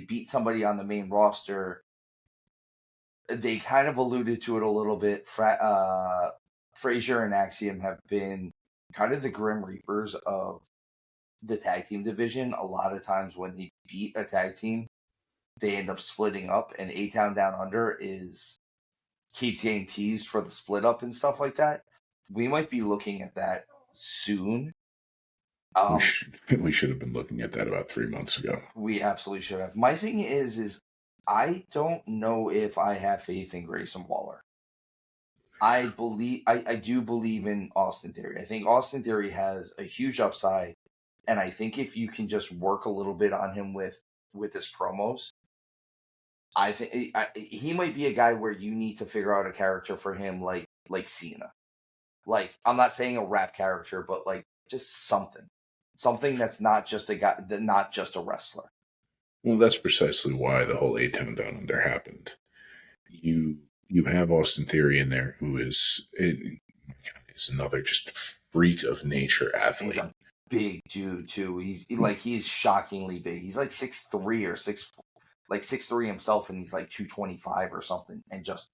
beat somebody on the main roster. They kind of alluded to it a little bit. Frazier and Axiom have been kind of the Grim Reapers of the tag team division. A lot of times when they beat a tag team, they end up splitting up, and A-Town Down Under keeps getting teased for the split up and stuff like that. We might be looking at that soon. We should have been looking at that about 3 months ago. We absolutely should have. My thing is I don't know if I have faith in Grayson Waller. I do believe in Austin Theory. I think Austin Theory has a huge upside, and I think if you can just work a little bit on him with his promos, I think he might be a guy where you need to figure out a character for him, like Cena. Like, I'm not saying a rap character, but like just something that's not just a guy, not just a wrestler. Well, that's precisely why the whole A-Town Down Under happened. You have Austin Theory in there, who is another just freak of nature athlete. He's a big dude too. He's shockingly big. He's like 6'3" or 6'3" himself, and he's like 225 or something, and just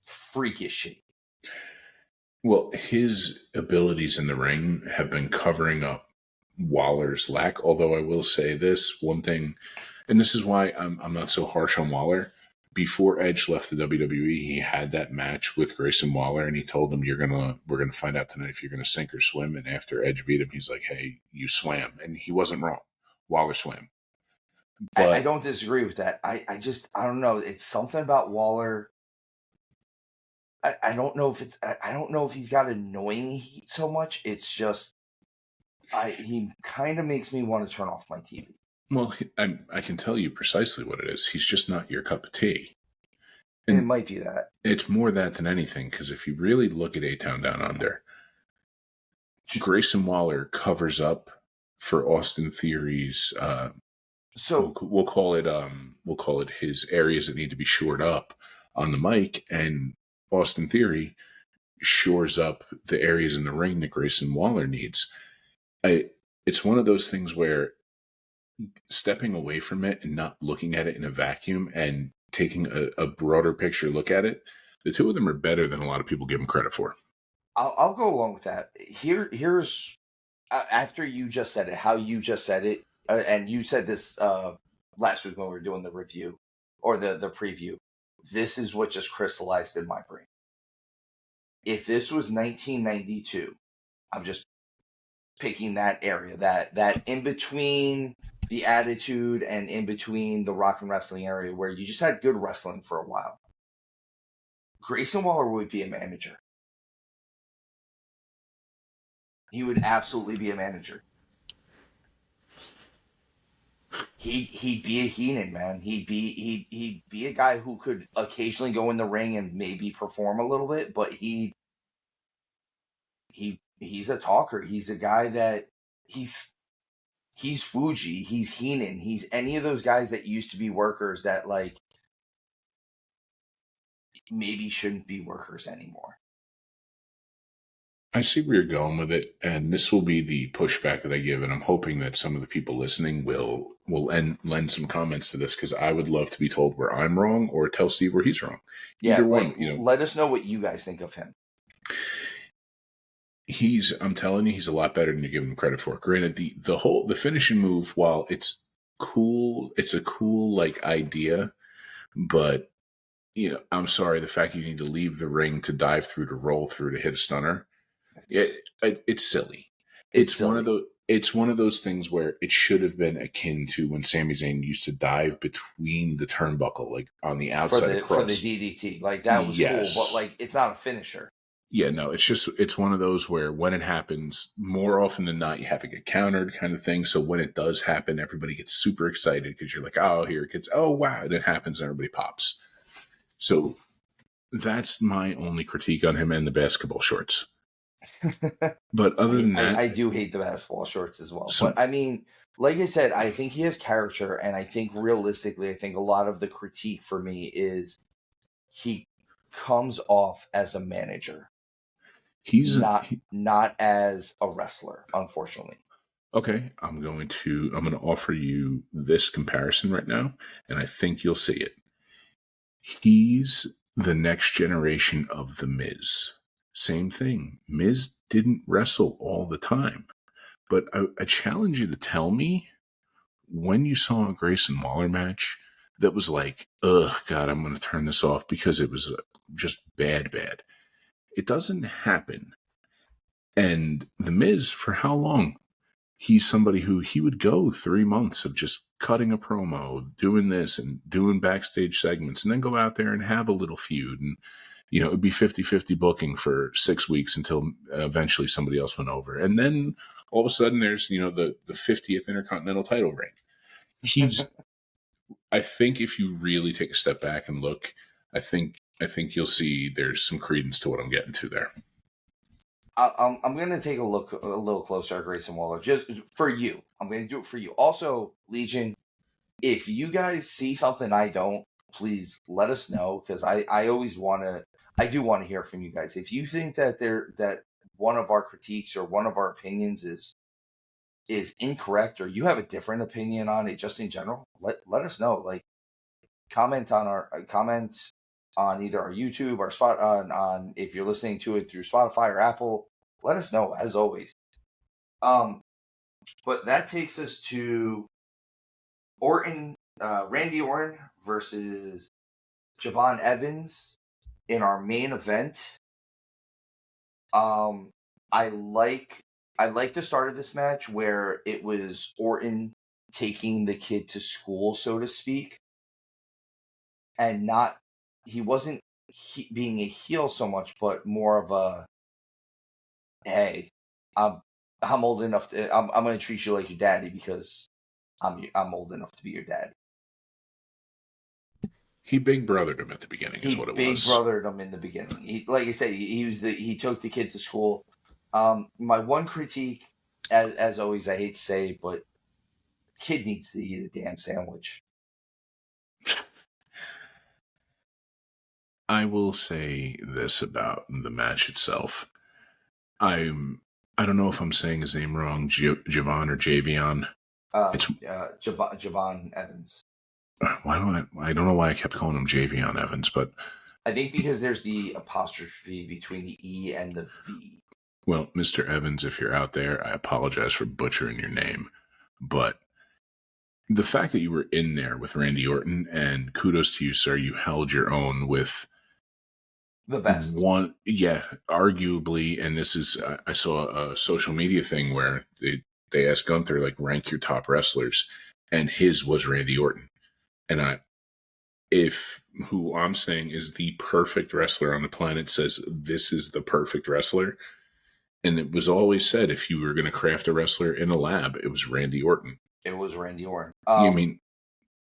freakish shape. Well, his abilities in the ring have been covering up Waller's lack. Although I will say this one thing, and this is why I'm not so harsh on Waller. Before Edge left the WWE, he had that match with Grayson Waller, and he told him, we're gonna find out tonight if you're gonna sink or swim. And after Edge beat him, he's like, hey, you swam, and he wasn't wrong. Waller swam. But I don't disagree with that. I don't know. It's something about Waller. I don't know if he's got annoying heat so much. It's just he kind of makes me want to turn off my TV. Well, I can tell you precisely what it is. He's just not your cup of tea. And it might be that. It's more that than anything, because if you really look at A-Town Down Under, Grayson Waller covers up for Austin Theory's. So we'll call it his areas that need to be shored up on the mic, and Austin Theory shores up the areas in the ring that Grayson Waller needs. It's one of those things where stepping away from it and not looking at it in a vacuum and taking a broader picture look at it, the two of them are better than a lot of people give them credit for. I'll go along with that. Here's after you just said it, how you just said it, and you said this last week when we were doing the review or the preview. This is what just crystallized in my brain. If this was 1992, I'm just picking that area, that in between the attitude and in between the rock and wrestling area where you just had good wrestling for a while. Grayson Waller would be a manager. He would absolutely be a manager. He'd be a Heenan, man. He'd be a guy who could occasionally go in the ring and maybe perform a little bit, but he's a talker. He's a guy that he's Fuji, he's Heenan, he's any of those guys that used to be workers that like maybe shouldn't be workers anymore. I see where you're going with it, and this will be the pushback that I give, and I'm hoping that some of the people listening will lend some comments to this, because I would love to be told where I'm wrong or tell Steve where he's wrong. Yeah, either one, let us know what you guys think of him. I'm telling you, he's a lot better than you give him credit for. Granted, the finishing move, while it's cool, it's a cool like idea, but I'm sorry, the fact you need to leave the ring to dive through, to roll through, to hit a stunner, it's silly. It's one of those things where it should have been akin to when Sami Zayn used to dive between the turnbuckle, like on the outside for the DDT. Like that was cool, but like it's not a finisher. Yeah, no, it's one of those where when it happens, more often than not, you have to get countered kind of thing. So when it does happen, everybody gets super excited because you're like, oh, here it gets, oh, wow. And it happens and everybody pops. So that's my only critique on him and the basketball shorts. But other than that, I do hate the basketball shorts as well. But I mean, like I said, I think he has character. And I think realistically, I think a lot of the critique for me is he comes off as a manager. He's not as a wrestler, unfortunately. Okay, I'm going to offer you this comparison right now, and I think you'll see it. He's the next generation of The Miz. Same thing. Miz didn't wrestle all the time, but I challenge you to tell me when you saw a Grayson Waller match that was like, ugh, God, I'm going to turn this off because it was just bad. It doesn't happen. And The Miz, for how long? He's somebody who he would go 3 months of just cutting a promo, doing this and doing backstage segments, and then go out there and have a little feud. And, it would be 50-50 booking for 6 weeks until eventually somebody else went over. And then all of a sudden there's, the 50th Intercontinental title reign. I think if you really take a step back and look, I think you'll see there's some credence to what I'm getting to there. I'm going to take a look a little closer at Grayson Waller just for you. I'm going to do it for you. Also, Legion, if you guys see something I don't, please let us know, because I do want to hear from you guys. If you think that one of our critiques or one of our opinions is incorrect, or you have a different opinion on it just in general, let us know. Like, comment on either our YouTube or spot on if you're listening to it through Spotify or Apple. Let us know, as always. But that takes us to Randy Orton versus Javon Evans in our main event. I like the start of this match where it was Orton taking the kid to school, so to speak, and he wasn't being a heel so much, but more of a, hey, I'm old enough to, I'm going to treat you like your daddy because I'm old enough to be your dad. He big brothered him at the beginning, is what it was. He big brothered him in the beginning. Like I said, he took the kid to school. My one critique, as always, I hate to say, but kid needs to eat a damn sandwich. I will say this about the match itself. I don't know if I'm saying his name wrong, Javon or Javion. It's Javon Evans. I don't know why I kept calling him Javion Evans, but I think because there's the apostrophe between the E and the V. Well, Mr. Evans, if you're out there, I apologize for butchering your name, but the fact that you were in there with Randy Orton, and kudos to you, sir, you held your own with the best one. Yeah, arguably. And this is, I saw a social media thing where they asked Gunther, like, rank your top wrestlers. and his was Randy Orton. And if who I'm saying is the perfect wrestler on the planet says this is the perfect wrestler, and it was always said if you were going to craft a wrestler in a lab, it was Randy Orton. It was Randy Orton. You mean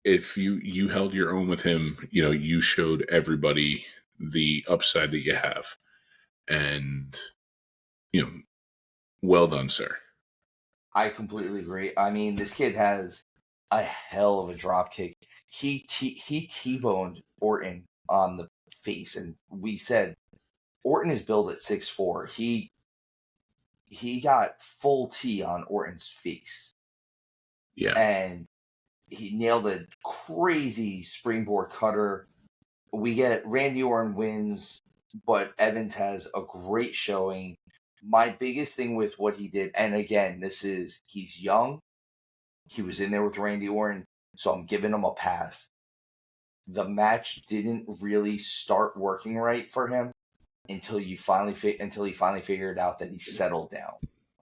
if you held your own with him, you showed everybody the upside that you have, and well done, sir. I completely agree. I mean, this kid has a hell of a drop kick. He T-boned Orton on the face, and we said Orton is billed at 6'4". He got full T on Orton's face. Yeah. And he nailed a crazy springboard cutter. We get Randy Orton wins, but Evans has a great showing. My biggest thing with what he did, and again, he's young. He was in there with Randy Orton, so I'm giving him a pass. The match didn't really start working right for him until he finally figured out that he settled down.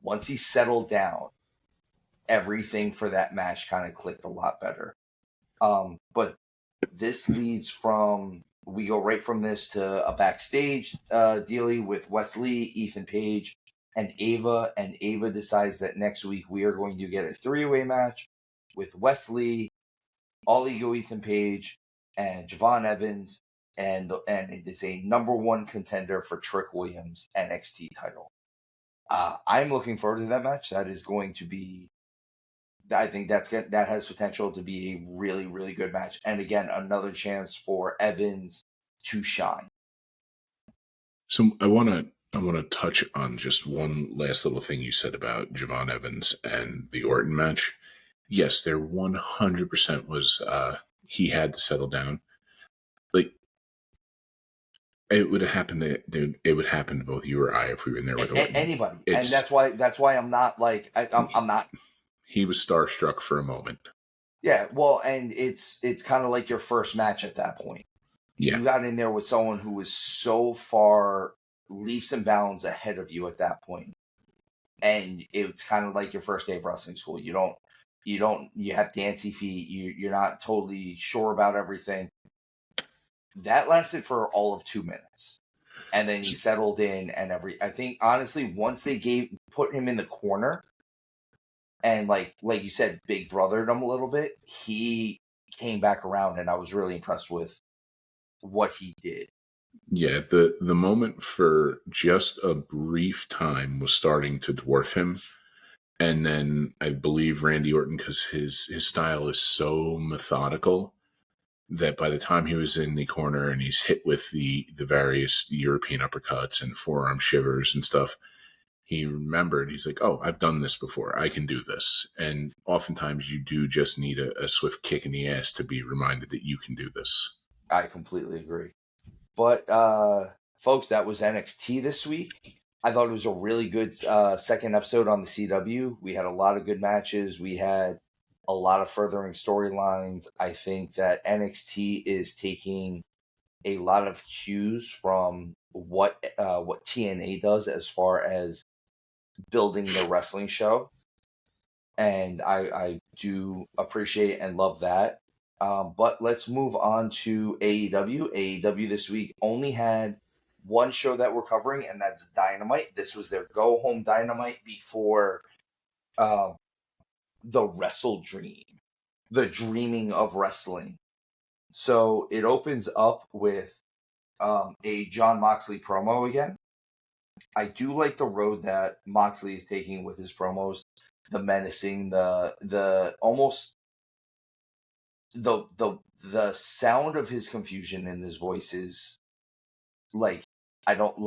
Once he settled down, everything for that match kind of clicked a lot better. But this leads we go right from this to a backstage dealie with Wesley, Ethan Page, and Ava. And Ava decides that next week we are going to get a 3-way match with Wesley, All Ego Ethan Page, and Javon Evans. And it is a number 1 contender for Trick Williams' NXT title. I'm looking forward to that match. That is going to be, I think that has potential to be a really, really good match. And again, another chance for Evans to shine. So I want to touch on just one last little thing you said about Javon Evans and the Orton match. Yes, there 100% was he had to settle down. Like, it would have happened dude. It would happen to both you or I if we were in there with Orton. Anybody, and that's why I'm not like I'm not. He was starstruck for a moment. Yeah, well, and it's kind of like your first match at that point. Yeah, you got in there with someone who was so far leaps and bounds ahead of you at that point, and it's kind of like your first day of wrestling school. You have dancy feet. You're not totally sure about everything. That lasted for all of 2 minutes. And then he settled in and I think honestly, once they put him in the corner and like you said, big brothered him a little bit, he came back around and I was really impressed with what he did. Yeah, the moment for just a brief time was starting to dwarf him. And then I believe Randy Orton, because his style is so methodical, that by the time he was in the corner and he's hit with the various European uppercuts and forearm shivers and stuff, he remembered, he's like, oh, I've done this before. I can do this. And oftentimes you do just need a swift kick in the ass to be reminded that you can do this. I completely agree. But, folks, that was NXT this week. I thought it was a really good second episode on the CW. We had a lot of good matches. We had a lot of furthering storylines. I think that NXT is taking a lot of cues from what TNA does as far as building the wrestling show. And I do appreciate and love that. But let's move on to AEW. AEW this week only had one show that we're covering, and that's Dynamite. This was their go-home Dynamite before the Wrestle Dream, the dreaming of wrestling. So it opens up with a Jon Moxley promo again. I do like the road that Moxley is taking with his promos, the menacing, the almost the sound of his confusion in his voice is like I don't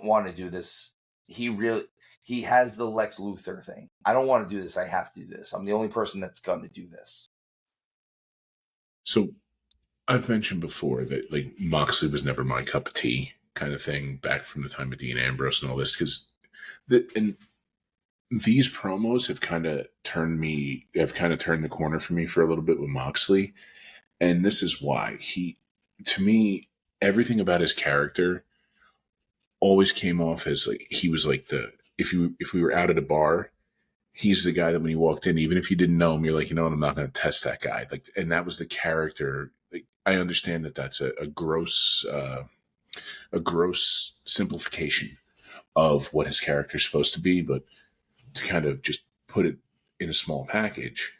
want to do this. He has the Lex Luthor thing. I don't want to do this. I have to do this. I'm the only person that's going to do this. So I've mentioned before that like Moxley was never my cup of tea kind of thing back from the time of Dean Ambrose and all this, because and these promos have kind of turned the corner for me for a little bit with Moxley. And this is why to me, everything about his character always came off as like, he was like if we were out at a bar he's the guy that when you walked in, even if you didn't know him, you're like, you know what, I'm not going to test that guy. Like, and that was the character. Like, I understand that that's a gross simplification of what his character is supposed to be, but to kind of just put it in a small package.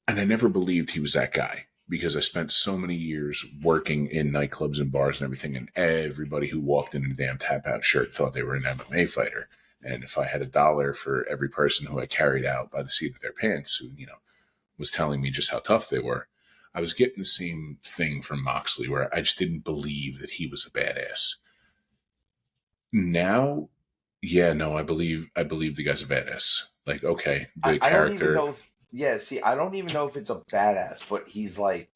And I never believed he was that guy because I spent so many years working in nightclubs and bars and everything, and everybody who walked in a damn tap out shirt thought they were an MMA fighter. And if I had $1 for every person who I carried out by the seat of their pants, who, was telling me just how tough they were, I was getting the same thing from Moxley, where I just didn't believe that he was a badass. Now, yeah, no, I believe the guy's a badass. Like, okay, the I don't even character. know I don't even know if it's a badass, but he's like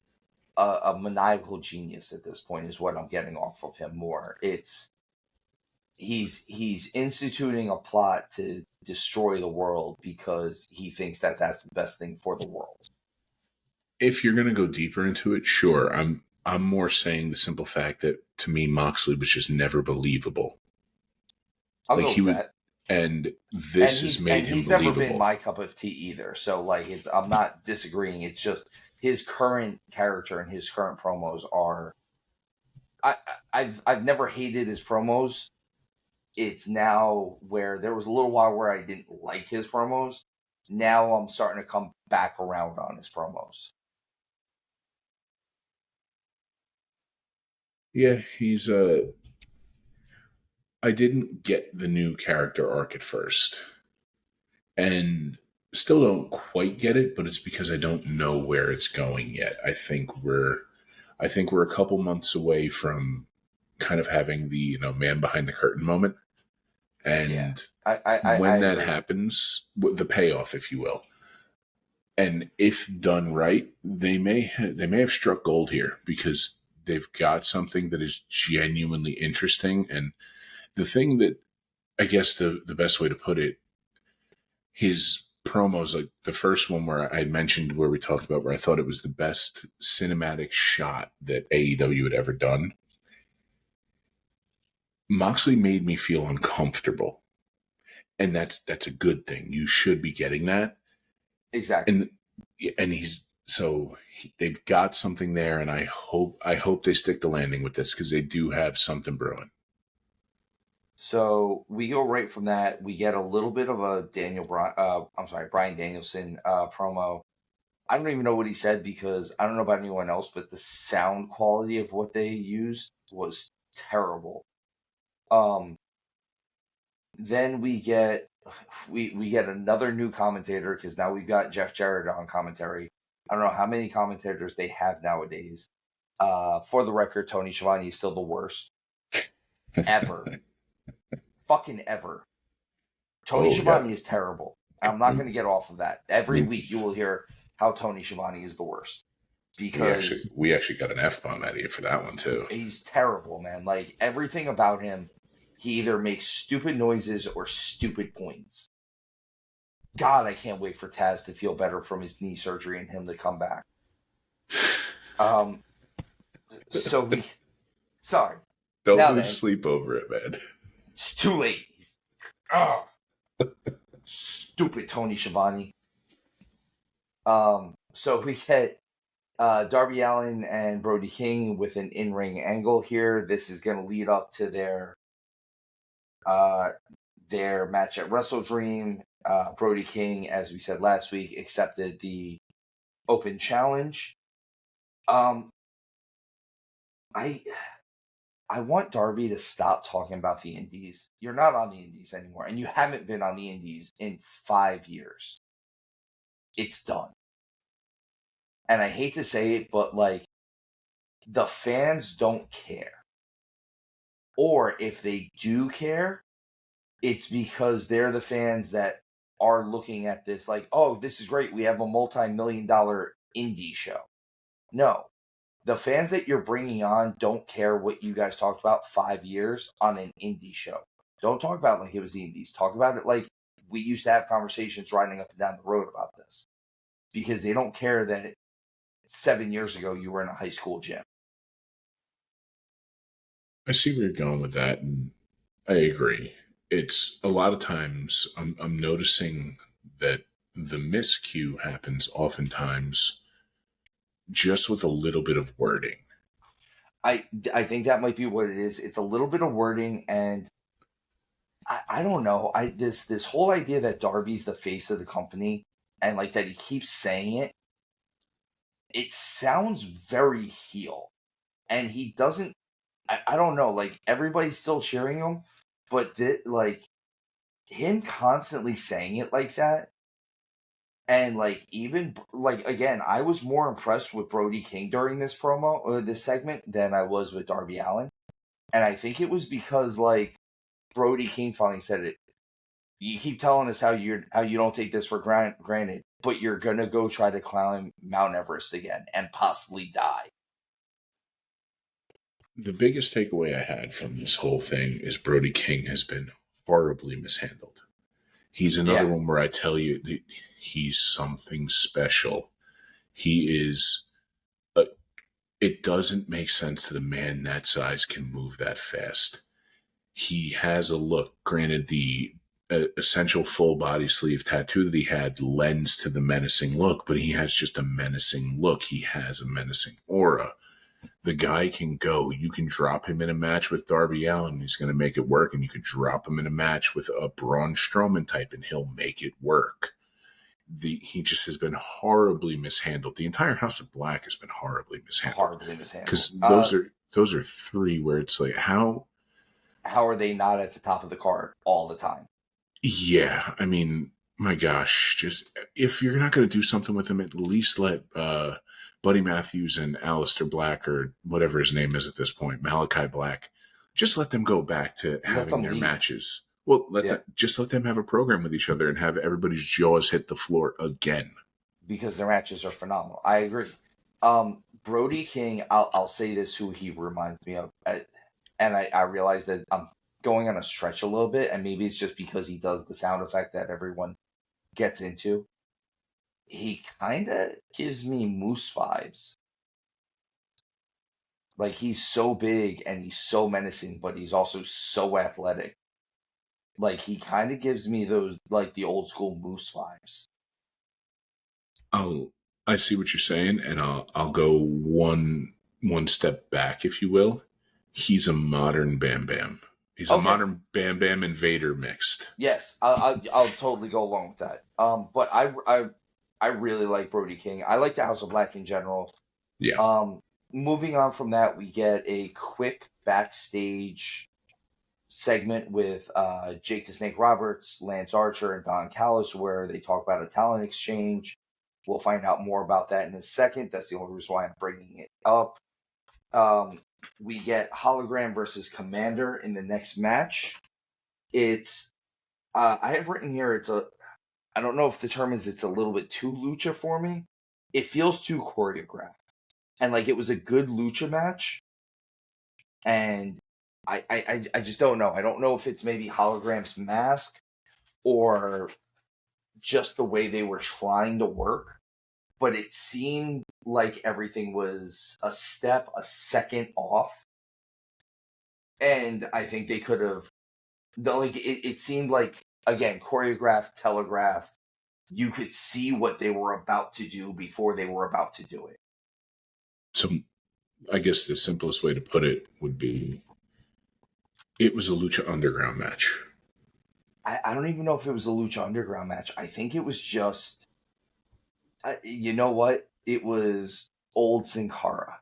a maniacal genius at this point is what I'm getting off of him more. It's he's instituting a plot to destroy the world because he thinks that that's the best thing for the world. If you're going to go deeper into it, sure. I'm more saying the simple fact that to me Moxley was just never believable. I'll go with that. And this has made him he's believable. Never been my cup of tea either. So like I'm not disagreeing. It's just his current character and his current promos are I've never hated his promos. It's now where there was a little while where I didn't like his promos. Now I'm starting to come back around on his promos. Yeah, he's I didn't get the new character arc at first. And still don't quite get it, but it's because I don't know where it's going yet. I think we're a couple months away from kind of having the man behind the curtain moment, and when that happens, the payoff, if you will, and if done right, they may have struck gold here because they've got something that is genuinely interesting. And the thing that I guess the best way to put it, his promos, like the first one where I mentioned where we talked about where I thought it was the best cinematic shot that AEW had ever done. Moxley made me feel uncomfortable. And that's a good thing. You should be getting that. Exactly. And they've got something there, and I hope they stick the landing with this because they do have something brewing. So we go right from that. We get a little bit of a Bryan Danielson promo. I don't even know what he said because I don't know about anyone else, but the sound quality of what they used was terrible. Then we get another new commentator because now we've got Jeff Jarrett on commentary. I don't know how many commentators they have nowadays. For the record, Tony Schiavone is still the worst ever. Fucking ever. Tony Schiavone is terrible. I'm not going to get off of that. Every week you will hear how Tony Schiavone is the worst. Because we actually got an F-bomb out of you for that one too. He's terrible, man. Like everything about him, he either makes stupid noises or stupid points. God, I can't wait for Taz to feel better from his knee surgery and him to come back. Sorry. Don't lose sleep over it, man. It's too late. Stupid Tony Schiavone. So we get Darby Allin and Brody King with an in-ring angle here. This is going to lead up to their match at Wrestle Dream. Brody King, as we said last week, accepted the open challenge. I want Darby to stop talking about the Indies. You're not on the Indies anymore, and you haven't been on the Indies in 5 years. It's done. And I hate to say it, but like, the fans don't care. Or if they do care, it's because they're the fans that are looking at this like, oh, this is great. We have a multi-million-dollar indie show. No. The fans that you're bringing on don't care what you guys talked about 5 years on an indie show. Don't talk about it like it was the indies. Talk about it like we used to have conversations riding up and down the road about this. Because they don't care that 7 years ago you were in a high school gym. I see where you're going with that, and I agree. it's a lot of times I'm noticing that the miscue happens oftentimes just with a little bit of wording. I think that might be what it is. It's a little bit of wording, and I don't know. This whole idea that Darby's the face of the company and like that he keeps saying it, it sounds very heel. And he doesn't I don't know, like everybody's still cheering him, but like him constantly saying it like that, and like even like again, I was more impressed with Brody King during this promo or this segment than I was with Darby Allin. And I think it was because like Brody King finally said it. You keep telling us how you don't take this for granted, but you're gonna go try to climb Mount Everest again and possibly die. The biggest takeaway I had from this whole thing is Brody King has been horribly mishandled. He's another one where I tell you that he's something special. He is. It doesn't make sense that a man that size can move that fast. He has a look. Granted, the essential full body sleeve tattoo that he had lends to the menacing look, but he has just a menacing look. He has a menacing aura. The guy can go. You can drop him in a match with Darby Allin, he's going to make it work, and you could drop him in a match with a Braun Strowman type, and he'll make it work. He just has been horribly mishandled. The entire House of Black has been horribly mishandled. Because those are three where it's like, how are they not at the top of the card all the time? Yeah, I mean, my gosh, just if you're not going to do something with them, at least let Buddy Matthews and Aleister Black, or whatever his name is at this point, Malachi Black, just let them go back to having their matches. Well, just let them have a program with each other and have everybody's jaws hit the floor again. Because their matches are phenomenal. I agree. Brody King, I'll say this, who he reminds me of, and I realize that I'm going on a stretch a little bit, and maybe it's just because he does the sound effect that everyone gets into. He kind of gives me Moose vibes. Like, he's so big and he's so menacing, but he's also so athletic. Like, he kind of gives me those, like, the old school Moose vibes. Oh, I see what you're saying, and I'll go one step back, if you will. He's a modern Bam Bam. He's a modern Bam Bam and Vader mixed. Yes, I'll totally go along with that. But I really like Brody King. I like the House of Black in general. Yeah. Moving on from that, we get a quick backstage segment with Jake the Snake Roberts, Lance Archer, and Don Callis, where they talk about a talent exchange. We'll find out more about that in a second. That's the only reason why I'm bringing it up. We get Hologram versus Commander in the next match. It's I have written here, I don't know if the term is it's a little bit too lucha for me. It feels too choreographed. And like it was a good lucha match. And I just don't know. I don't know if it's maybe Hologram's mask or just the way they were trying to work. But it seemed like everything was a second off. And I think they could have, like, it seemed like, again, choreographed, telegraphed. You could see what they were about to do before they were about to do it. So I guess the simplest way to put it would be, it was a Lucha Underground match. I don't even know if it was a Lucha Underground match. I think it was just, you know what? It was old Sin Cara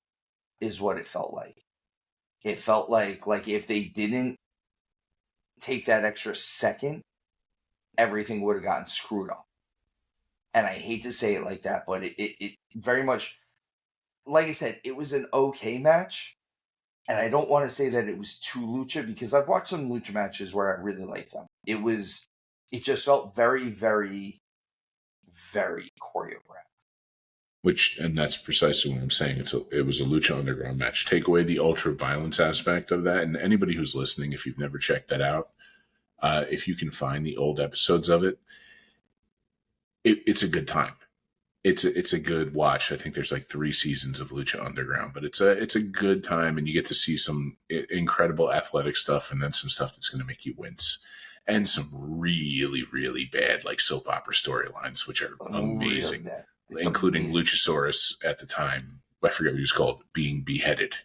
is what it felt like. It felt like if they didn't take that extra second, everything would have gotten screwed up. And I hate to say it like that, but it very much, like I said, it was an okay match. And I don't want to say that it was too lucha, because I've watched some lucha matches where I really like them. It just felt very, very, very choreographed. And that's precisely what I'm saying. It was a Lucha Underground match. Take away the ultra violence aspect of that, and anybody who's listening, if you've never checked that out, if you can find the old episodes of it, it's a good time. It's a good watch. I think there's like 3 seasons of Lucha Underground, but it's a good time, and you get to see some incredible athletic stuff, and then some stuff that's going to make you wince. and some really, really bad like soap opera storylines, which are amazing, Really, including amazing. Luchasaurus at the time. I forget what he was called, being beheaded.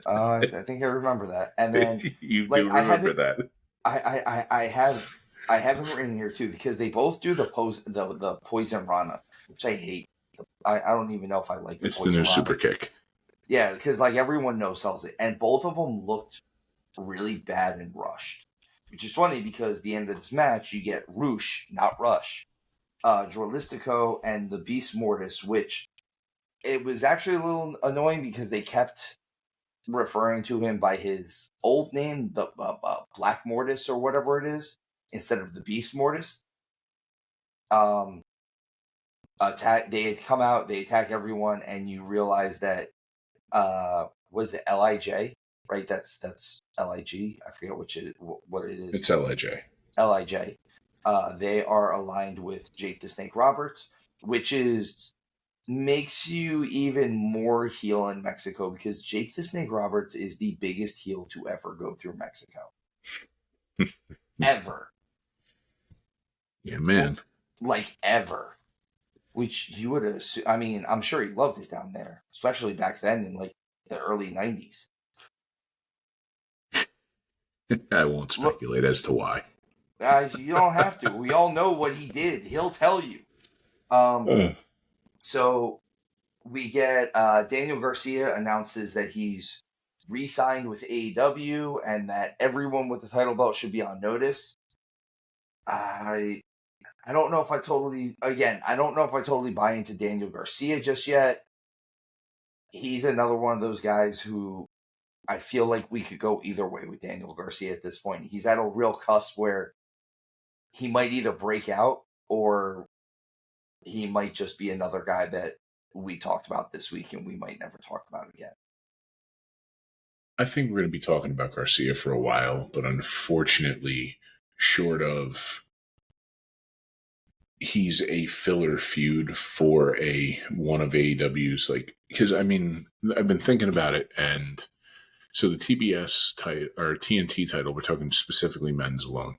I think I remember that. And then, You like, do remember that? I have them written here too because they both do the poison Rana, which I hate. I don't even know if I like the It's the poison new Rana. super kick. Yeah, because like everyone knows sells it, and both of them looked really bad and rushed, which is funny because the end of this match you get Roosh, not Rush, Drolistico, and the Beast Mortis, which it was actually a little annoying because they kept referring to him by his old name, the Black Mortis or whatever it is, instead of the Beast Mortis. They had come out, they attack everyone, and you realize that was it Lij, right? That's Lig. I forget what it is. It's Lij. Lij. They are aligned with Jake the Snake Roberts, which makes you even more heel in Mexico because Jake the Snake Roberts is the biggest heel to ever go through Mexico. Ever. Yeah, man. Like ever. Which you would have, I mean, I'm sure he loved it down there, especially back then in like the early 90s. I won't speculate as to why. You don't have to. We all know what he did. He'll tell you. So we get Daniel Garcia announces that he's re-signed with AEW and that everyone with the title belt should be on notice. I don't know if I totally buy into Daniel Garcia just yet. He's another one of those guys who I feel like we could go either way with Daniel Garcia at this point. He's at a real cusp where he might either break out or he might just be another guy that we talked about this week and we might never talk about again. I think we're going to be talking about Garcia for a while, but unfortunately, short of he's a filler feud for one of AEW's, like, because I mean, I've been thinking about it, and so the TBS title or TNT title, we're talking specifically men's alone.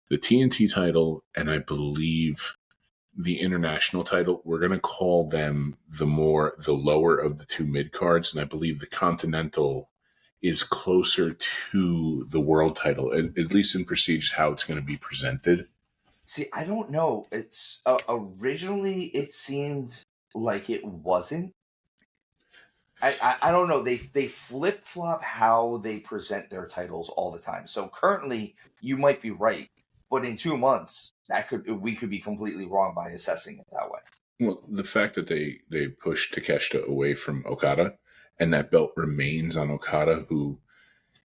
The TNT title, and I believe the international title, we're going to call them the lower of the two mid cards, and I believe the Continental is closer to the world title, at least in prestige, how it's going to be presented. See, I don't know. It's originally it seemed like it wasn't. I don't know. They flip flop how they present their titles all the time. So currently, you might be right, but in 2 months, we could be completely wrong by assessing it that way. Well, the fact that they pushed Takeshita away from Okada, and that belt remains on Okada, who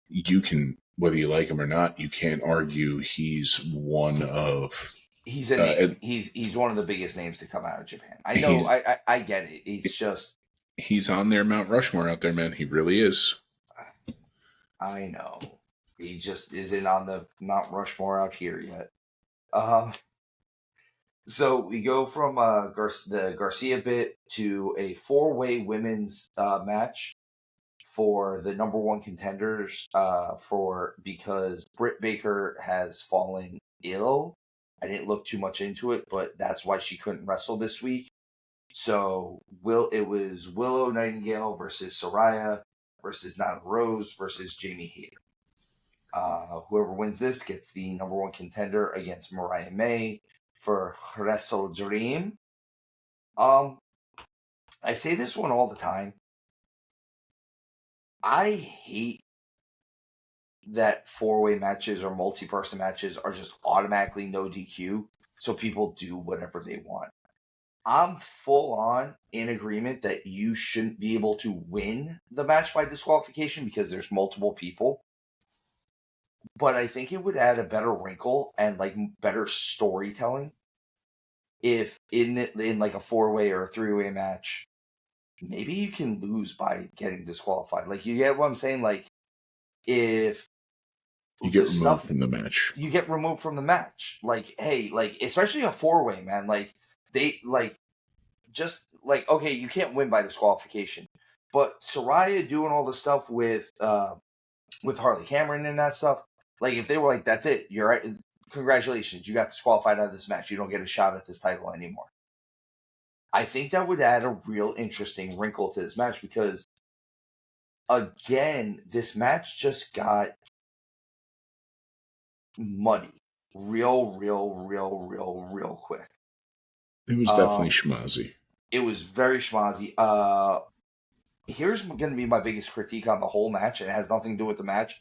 you can, whether you like him or not, you can't argue he's one of. He's a name. He's one of the biggest names to come out of Japan. I know. I get it. It's just he's on their Mount Rushmore out there, man. He really is. I know. He just isn't on the Mount Rushmore out here yet. So we go from the Garcia bit to a 4-way women's match for the number one contenders because Britt Baker has fallen ill. I didn't look too much into it, but that's why she couldn't wrestle this week. So it was Willow Nightingale versus Saraya versus Nyla Rose versus Jamie Hayter. Whoever wins this gets the number one contender against Mariah May for Wrestle Dream. I say this one all the time. I hate that 4-way matches or multi-person matches are just automatically no DQ, so people do whatever they want. I'm full on in agreement that you shouldn't be able to win the match by disqualification because there's multiple people. But I think it would add a better wrinkle and like better storytelling if in like a 4-way or a 3-way match, maybe you can lose by getting disqualified. Like, you get what I'm saying? Like, if you get removed from the match, you get removed from the match. Like, hey, like, especially a 4-way, man. Like, they like just like, okay, you can't win by disqualification, but Saraya doing all the stuff with Harley Cameron and that stuff, Like, if they were like, that's it, you're right, congratulations, you got disqualified out of this match, you don't get a shot at this title anymore. I think that would add a real interesting wrinkle to this match because, again, this match just got muddy real quick. It was definitely schmozzy. It was very schmozzy. Here's going to be my biggest critique on the whole match, and it has nothing to do with the match.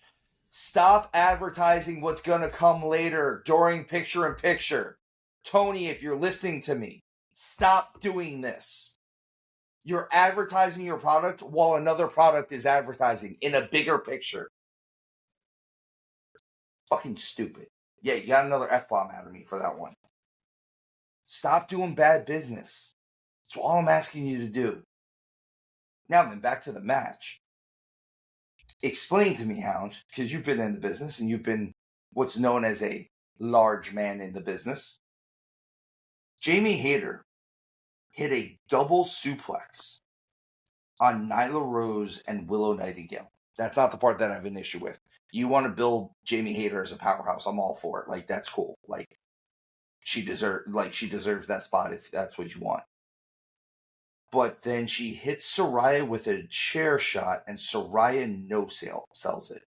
Stop advertising what's going to come later during picture-in-picture. Tony, if you're listening to me, stop doing this. You're advertising your product while another product is advertising in a bigger picture. Fucking stupid. Yeah, you got another F-bomb out of me for that one. Stop doing bad business. That's all I'm asking you to do. Now then, back to the match. Explain to me, Hound, because you've been in the business and you've been what's known as a large man in the business. Jamie Hayter hit a double suplex on Nyla Rose and Willow Nightingale. That's not the part that I have an issue with. You want to build Jamie Hayter as a powerhouse, I'm all for it. Like, that's cool. Like, she deserves that spot if that's what you want. But then she hits Saraya with a chair shot, and Saraya sells it.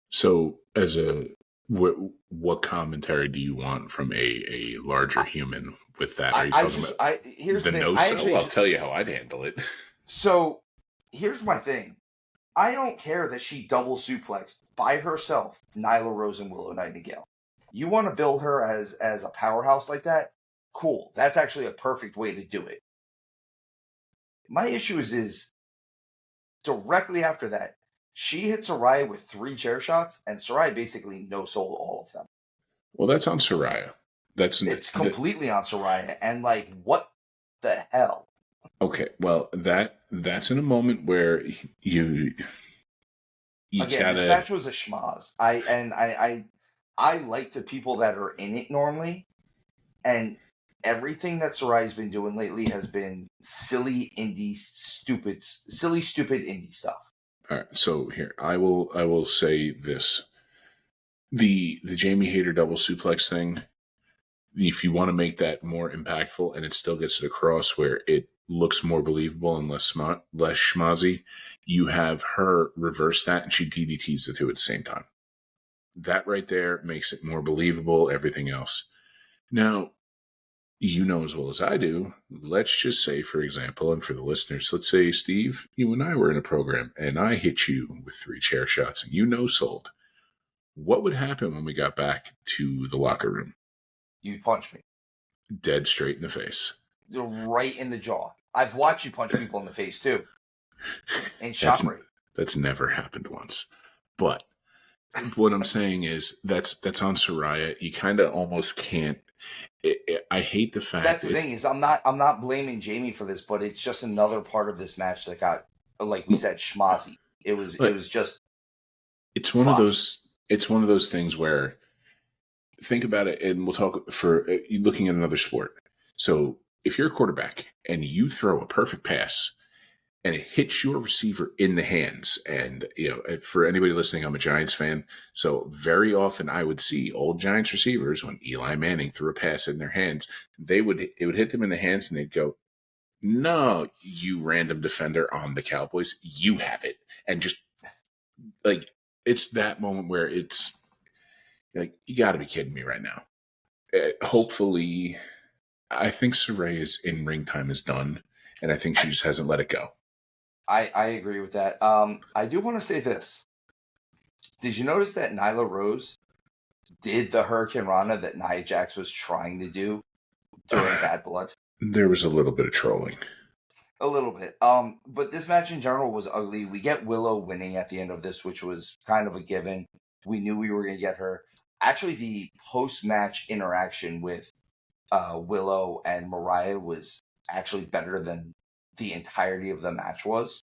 So, as a what commentary do you want from a larger human with that? Are you talking about here's the no sell? I'll tell you how I'd handle it. So, here's my thing. I don't care that she double suplexed by herself Nyla Rose and Willow Nightingale. You want to build her as a powerhouse like that? Cool. That's actually a perfect way to do it. My issue is directly after that, she hit Saraya with 3 chair shots, and Saraya basically no-sold all of them. Well, that's on Saraya. It's completely on Saraya, and like, what the hell? Okay, well, that's in a moment where you again, gotta... this match was a schmoz. I like the people that are in it normally, and everything that Saraya's been doing lately has been silly stupid indie stuff. All right, so here I will say this: the Jamie Hayter double suplex thing. If you want to make that more impactful and it still gets it across where it looks more believable and less schmozzy, you have her reverse that and she DDTs the two at the same time. That right there makes it more believable. Everything else. Now, you know as well as I do, let's just say, for example, and for the listeners, let's say, Steve, you and I were in a program and I hit you with 3 chair shots and you no-sold. What would happen when we got back to the locker room? You punch me. Dead straight in the face. Right in the jaw. I've watched you punch people in the face too. In ShopRite. That's never happened once. But what I'm saying is that's on Saraya. You kind of almost can't. I hate the fact that's the thing is I'm not blaming Jamie for this, but it's just another part of this match that got, like we said, schmozzy. It was just. It's one of those. It's one of those things where. Think about it, and we'll talk for looking at another sport. So if you're a quarterback and you throw a perfect pass and it hits your receiver in the hands, and for anybody listening, I'm a Giants fan, so very often I would see old Giants receivers when Eli Manning threw a pass in their hands, it would hit them in the hands, and they'd go, "No, you random defender on the Cowboys, you have it," and just like it's that moment where it's. Like, you got to be kidding me right now. Hopefully, I think Saraya's in-ring time is done, and I think she just hasn't let it go. I agree with that. I do want to say this. Did you notice that Nyla Rose did the Hurricane Rana that Nia Jax was trying to do during Bad Blood? There was a little bit of trolling. A little bit. But this match in general was ugly. We get Willow winning at the end of this, which was kind of a given. We knew we were going to get her. Actually, the post-match interaction with Willow and Mariah was actually better than the entirety of the match was.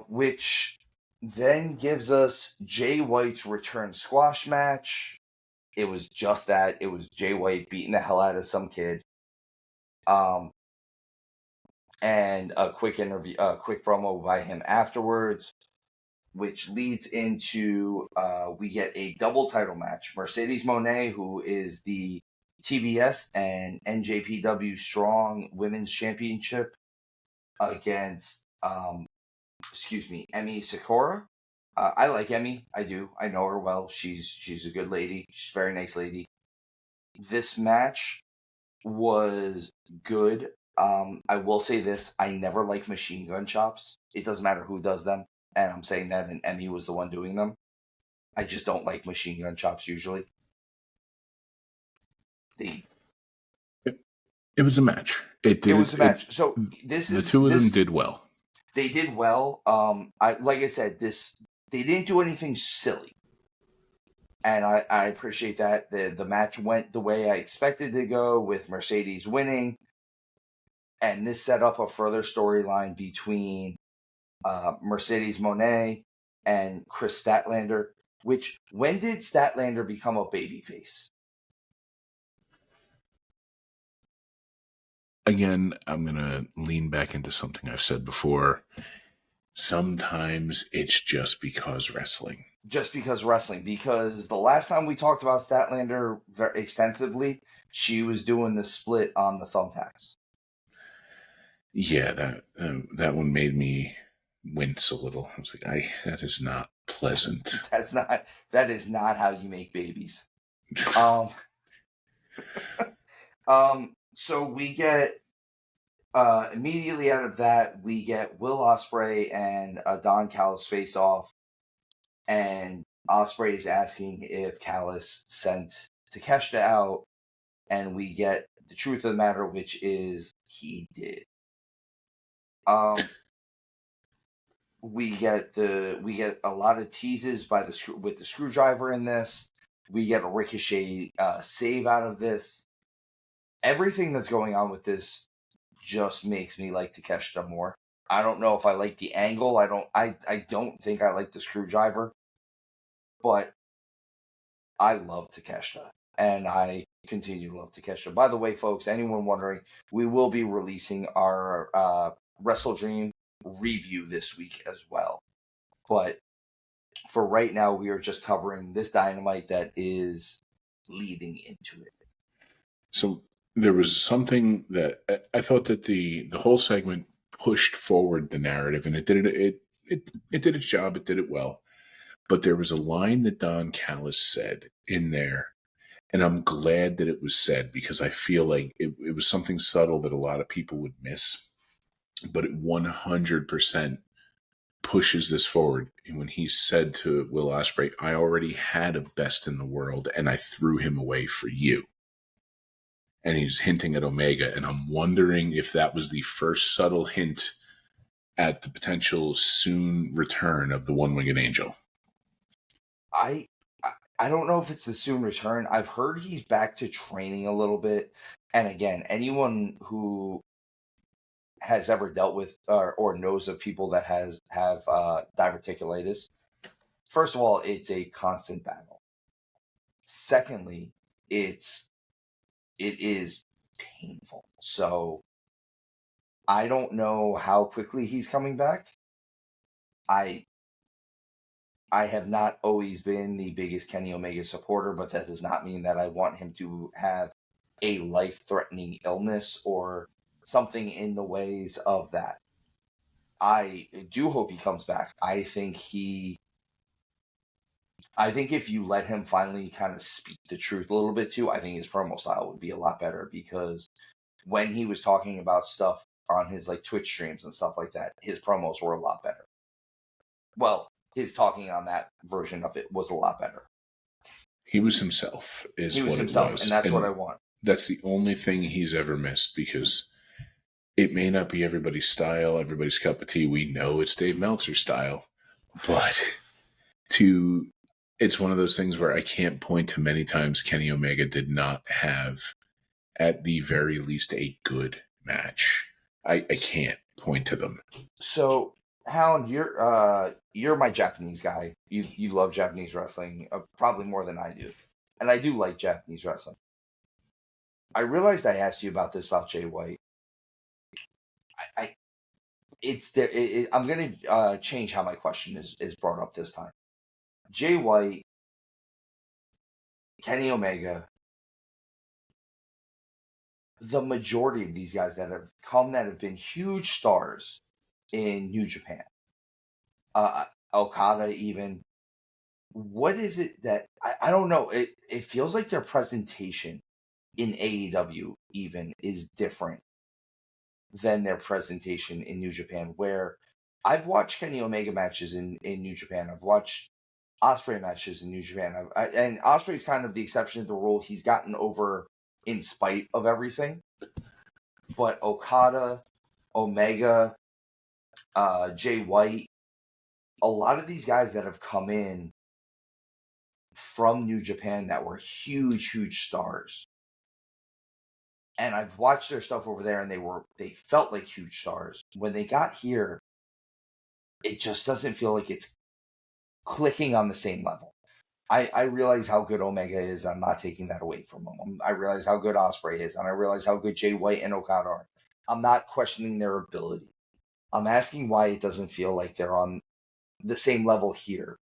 Which then gives us Jay White's return squash match. It was just that. It was Jay White beating the hell out of some kid. and a quick promo by him afterwards, which leads into we get a double title match. Mercedes Monet, who is the TBS and NJPW Strong Women's Championship, against Emi Sakura. I like Emi. I do. I know her well. She's a good lady. She's a very nice lady. This match was good. I will say this: I never like machine gun chops. It doesn't matter who does them, and I'm saying that, and Emmy was the one doing them. I just don't like machine gun chops usually. It was a match. It was a match. So the two of them did well. They did well. Like I said, they didn't do anything silly, and I appreciate that. The match went the way I expected to go, with Mercedes winning, and this set up a further storyline between Mercedes Monet and Chris Statlander. Which, when did Statlander become a babyface? Again, I'm going to lean back into something I've said before. Sometimes it's just because wrestling. Because the last time we talked about Statlander very extensively, she was doing the split on the thumbtacks. Yeah, that one made me wince a little. I was like, that is not pleasant. That is not how you make babies. So we get immediately out of that, we get Will Ospreay and Don Callis face off, and Ospreay is asking if Callis sent Takeshita out, and we get the truth of the matter, which is he did. We get a lot of teases with the screwdriver in this. We get a Ricochet save out of this. Everything that's going on with this just makes me like Takeshita more. I don't know if I like the angle. I don't think I like the screwdriver, but I love Takeshita, and I continue to love Takeshita. By the way, folks, anyone wondering, we will be releasing our Wrestle Dream review this week as well. But for right now, we are just covering this Dynamite that is leading into it. So there was something that I thought that the whole segment pushed forward the narrative, and it did its job. It did it well. But there was a line that Don Callis said in there, and I'm glad that it was said, because I feel like it was something subtle that a lot of people would miss. But it 100% pushes this forward. And when he said to Will Ospreay, I already had a best in the world, and I threw him away for you. And he's hinting at Omega, and I'm wondering if that was the first subtle hint at the potential soon return of the One-Winged Angel. I don't know if it's the soon return. I've heard he's back to training a little bit. And again, anyone who has ever dealt with or knows of people that have diverticulitis, first of all, it's a constant battle. Secondly, it is painful. So I don't know how quickly he's coming back. I have not always been the biggest Kenny Omega supporter, but that does not mean that I want him to have a life-threatening illness or something in the ways of that. I do hope he comes back. I think if you let him finally kind of speak the truth a little bit too, I think his promo style would be a lot better, because when he was talking about stuff on his like Twitch streams and stuff like that, his promos were a lot better. Well, his talking on that version of it was a lot better. He was himself, and that's what I want. That's the only thing he's ever missed, because it may not be everybody's style, everybody's cup of tea. We know it's Dave Meltzer's style, but it's one of those things where I can't point to many times Kenny Omega did not have, at the very least, a good match. I can't point to them. So, Hound, you're my Japanese guy. You love Japanese wrestling probably more than I do, and I do like Japanese wrestling. I realized I asked you about this about Jay White. I it's there. I'm gonna change how my question is brought up this time. Jay White, Kenny Omega, the majority of these guys that have come that have been huge stars in New Japan, Okada even. What is it that I don't know? It feels like their presentation in AEW even is different than their presentation in New Japan. Where I've watched Kenny Omega matches in New Japan, I've watched Ospreay matches in New Japan, and Ospreay's kind of the exception to the rule. He's gotten over in spite of everything, but Okada, Omega, Jay White, a lot of these guys that have come in from New Japan that were huge stars. And I've watched their stuff over there and they felt like huge stars. When they got here, it just doesn't feel like it's clicking on the same level. I realize how good Omega is. I'm not taking that away from him. I realize how good Ospreay is, and I realize how good Jay White and Okada are. I'm not questioning their ability. I'm asking why it doesn't feel like they're on the same level here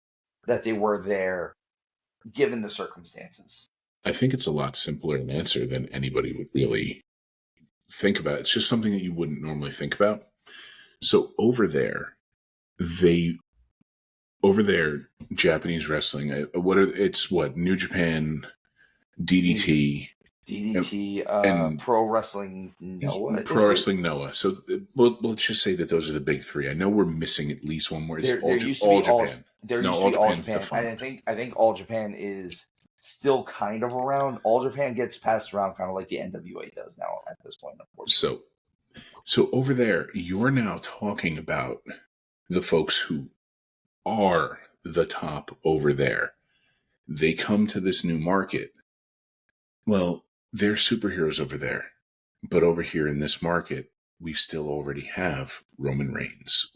that they were there, given the circumstances. I think it's a lot simpler an answer than anybody would really think about. It's just something that you wouldn't normally think about. So over there, Japanese wrestling, New Japan, DDT, and Pro Wrestling Noah. Pro Wrestling Noah. So let's just say that those are the big three. I know we're missing at least one more. It's All Japan. There used to be All Japan. And I think All Japan is still kind of around. All Japan gets passed around kind of like the NWA does now at this point, unfortunately. So over there, you're now talking about the folks who are the top over there. They come to this new market. Well, they're superheroes over there. But over here in this market, we still already have Roman Reigns.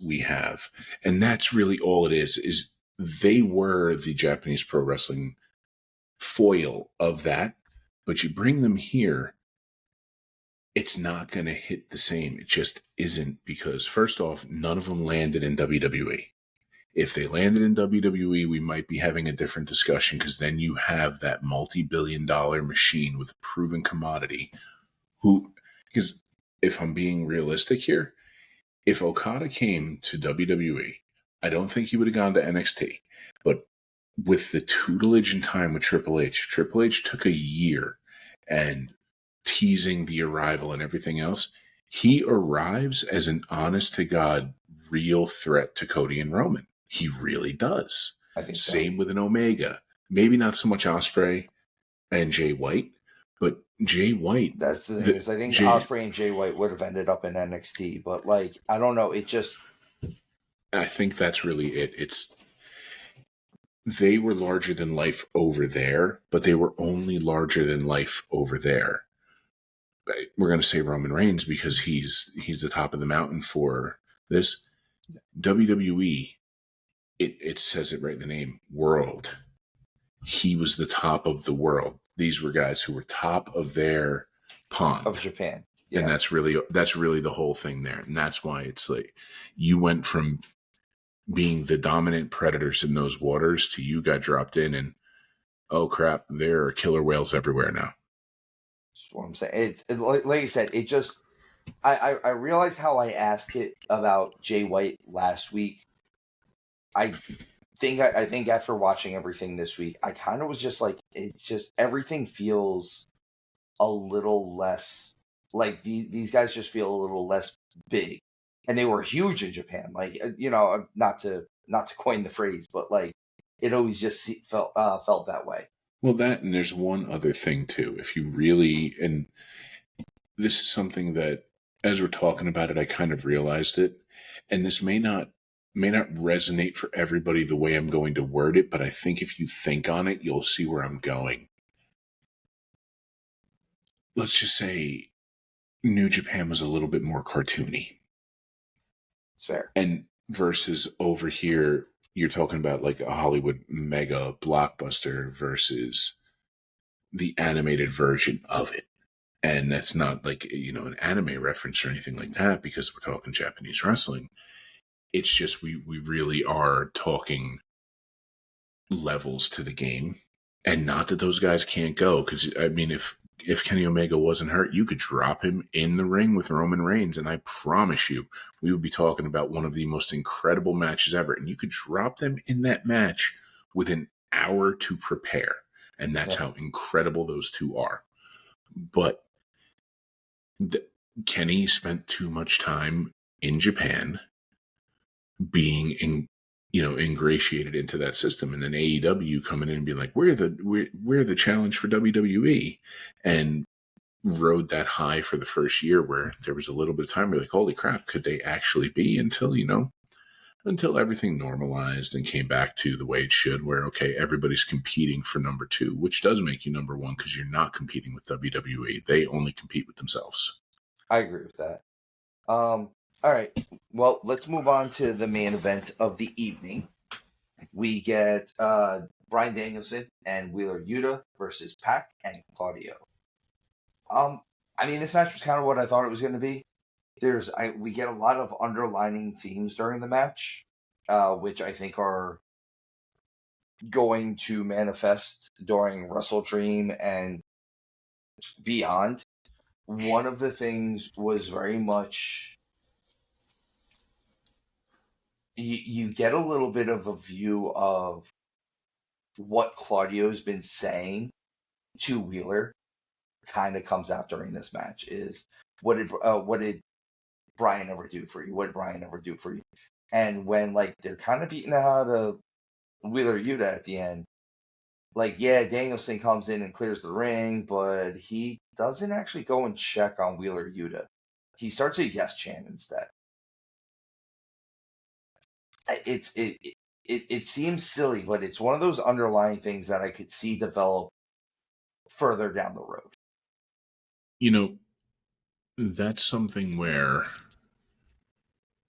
And that's really all it is they were the Japanese pro wrestling foil of that. But you bring them here, it's not going to hit the same. It just isn't, because first off, none of them landed in WWE. If they landed in WWE, we might be having a different discussion, because then you have that multi-billion-dollar machine with a proven commodity because if I'm being realistic here, if Okada came to WWE, I don't think he would have gone to NXT. But with the tutelage and time with Triple H took a year and teasing the arrival and everything else, he arrives as an honest-to-God real threat to Cody and Roman. He really does. I think Same with an Omega. Maybe not so much Ospreay and Jay White, but Jay White. That's the thing. I think Ospreay and Jay White would have ended up in NXT, but I don't know. I think that's really it. They were larger than life over there, but they were only larger than life over there. We're going to say Roman Reigns because he's the top of the mountain for this. WWE, it says it right in the name, world. He was the top of the world. These were guys who were top of their pond. Of Japan. Yeah. And that's really the whole thing there. And that's why it's like you went from being the dominant predators in those waters to you got dropped in and, oh crap, there are killer whales everywhere now. That's what I'm saying. It's like I said, it just I realized how I asked it about Jay White last week. I think after watching everything this week, I kind of was just like, it's just everything feels a little less like these guys just feel a little less big, and they were huge in Japan. Not to coin the phrase, but it always just felt that way. Well, that, and there's one other thing too. If you really, and this is something that, as we're talking about it, I kind of realized it, and this may not resonate for everybody the way I'm going to word it, but I think if you think on it, you'll see where I'm going. Let's just say New Japan was a little bit more cartoony. It's fair. And versus over here, you're talking about like a Hollywood mega blockbuster versus the animated version of it. And that's not like, an anime reference or anything like that, because we're talking Japanese wrestling. It's just we really are talking levels to the game. And not that those guys can't go, because, I mean, if Kenny Omega wasn't hurt, you could drop him in the ring with Roman Reigns, and I promise you, we would be talking about one of the most incredible matches ever. And you could drop them in that match with an hour to prepare. And that's how incredible those two are. But Kenny spent too much time in Japan being ingratiated into that system, and then AEW coming in and being like, we're the challenge for WWE, and rode that high for the first year where there was a little bit of time where like, holy crap, could they actually be, until everything normalized and came back to the way it should, where, okay, everybody's competing for number 2, which does make you number 1 because you're not competing with WWE. They only compete with themselves. I agree with that. All right. Well, let's move on to the main event of the evening. We get Bryan Danielson and Wheeler Yuta versus Pac and Claudio. I mean, this match was kind of what I thought it was going to be. We get a lot of underlining themes during the match, which I think are going to manifest during Wrestle Dream and beyond. One of the things was very much you get a little bit of a view of what Claudio's been saying to Wheeler. Kind of comes out during this match is what did Bryan ever do for you? What did Bryan ever do for you? And when like they're kind of beating out of Wheeler Yuta at the end, like, yeah, Danielson comes in and clears the ring, but he doesn't actually go and check on Wheeler Yuta. He starts a yes chant instead. It seems silly, but it's one of those underlying things that I could see develop further down the road. That's something where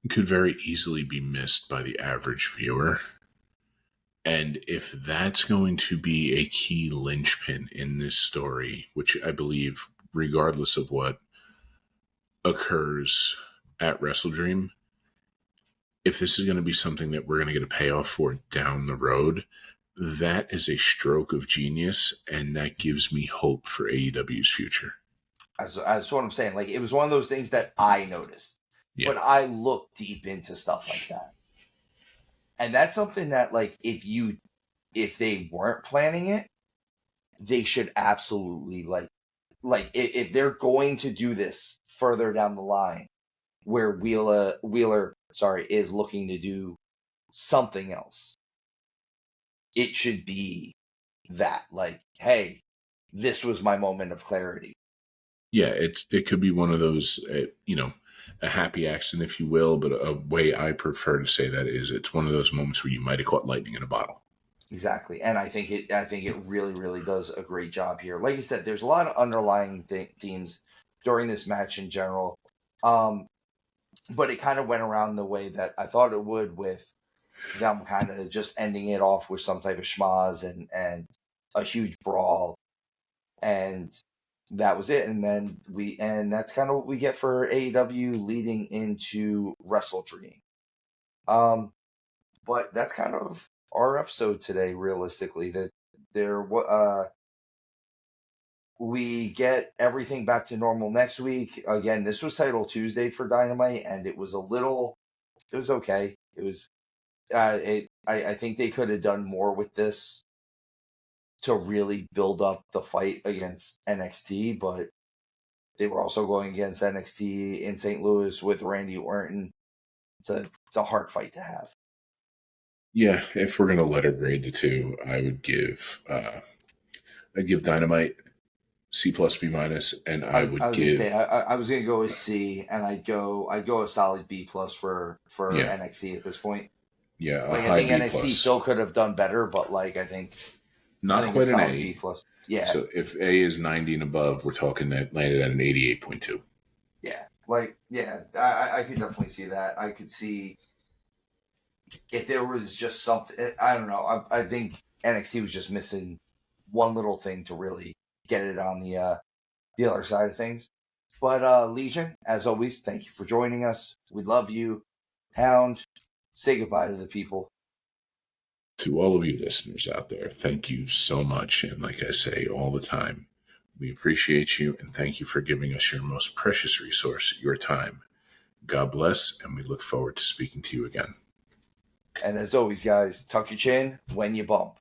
could very easily be missed by the average viewer. And if that's going to be a key linchpin in this story, which I believe, regardless of what occurs at Wrestle Dream, if this is going to be something that we're going to get a payoff for down the road, that is a stroke of genius, and that gives me hope for AEW's future. That's what I'm saying. Like, it was one of those things that I noticed. Yeah. But I look deep into stuff like that. And that's something that, like, if they weren't planning it, they should absolutely, like if they're going to do this further down the line, where Wheeler is looking to do something else, it should be that, like, hey, this was my moment of clarity. Yeah, it could be one of those, a happy accident, if you will, but a way I prefer to say that is it's one of those moments where you might have caught lightning in a bottle. Exactly, and I think it really, really does a great job here. Like you said, there's a lot of underlying themes during this match in general, but it kind of went around the way that I thought it would, with them kind of just ending it off with some type of schmaz and a huge brawl, and that was it. And then that's kind of what we get for AEW leading into Wrestle Dream. But that's kind of our episode today. Realistically, that we get everything back to normal next week. Again, this was Title Tuesday for Dynamite, and it was okay. It was, I think they could have done more with this to really build up the fight against NXT, but they were also going against NXT in St. Louis with Randy Orton. It's a hard fight to have. Yeah, if we're gonna let her grade the two, I would give Dynamite C plus B minus, and I was gonna go with C, and I'd go a solid B plus for NXT at this point. Yeah, like I think B NXT plus. Still could have done better, but like I think quite an A. B plus. Yeah. So if A is 90 and above, we're talking that landed at an 88.2. Yeah, I could definitely see that. I could see if there was just something. I don't know. I think NXT was just missing one little thing to really get it on the the other side of things. But Legion, as always, thank you for joining us. We love you. Hound, say goodbye to the people. To all of you listeners out there, thank you so much. And like I say all the time, we appreciate you and thank you for giving us your most precious resource, your time. God bless, and we look forward to speaking to you again. And as always, guys, tuck your chin when you bump.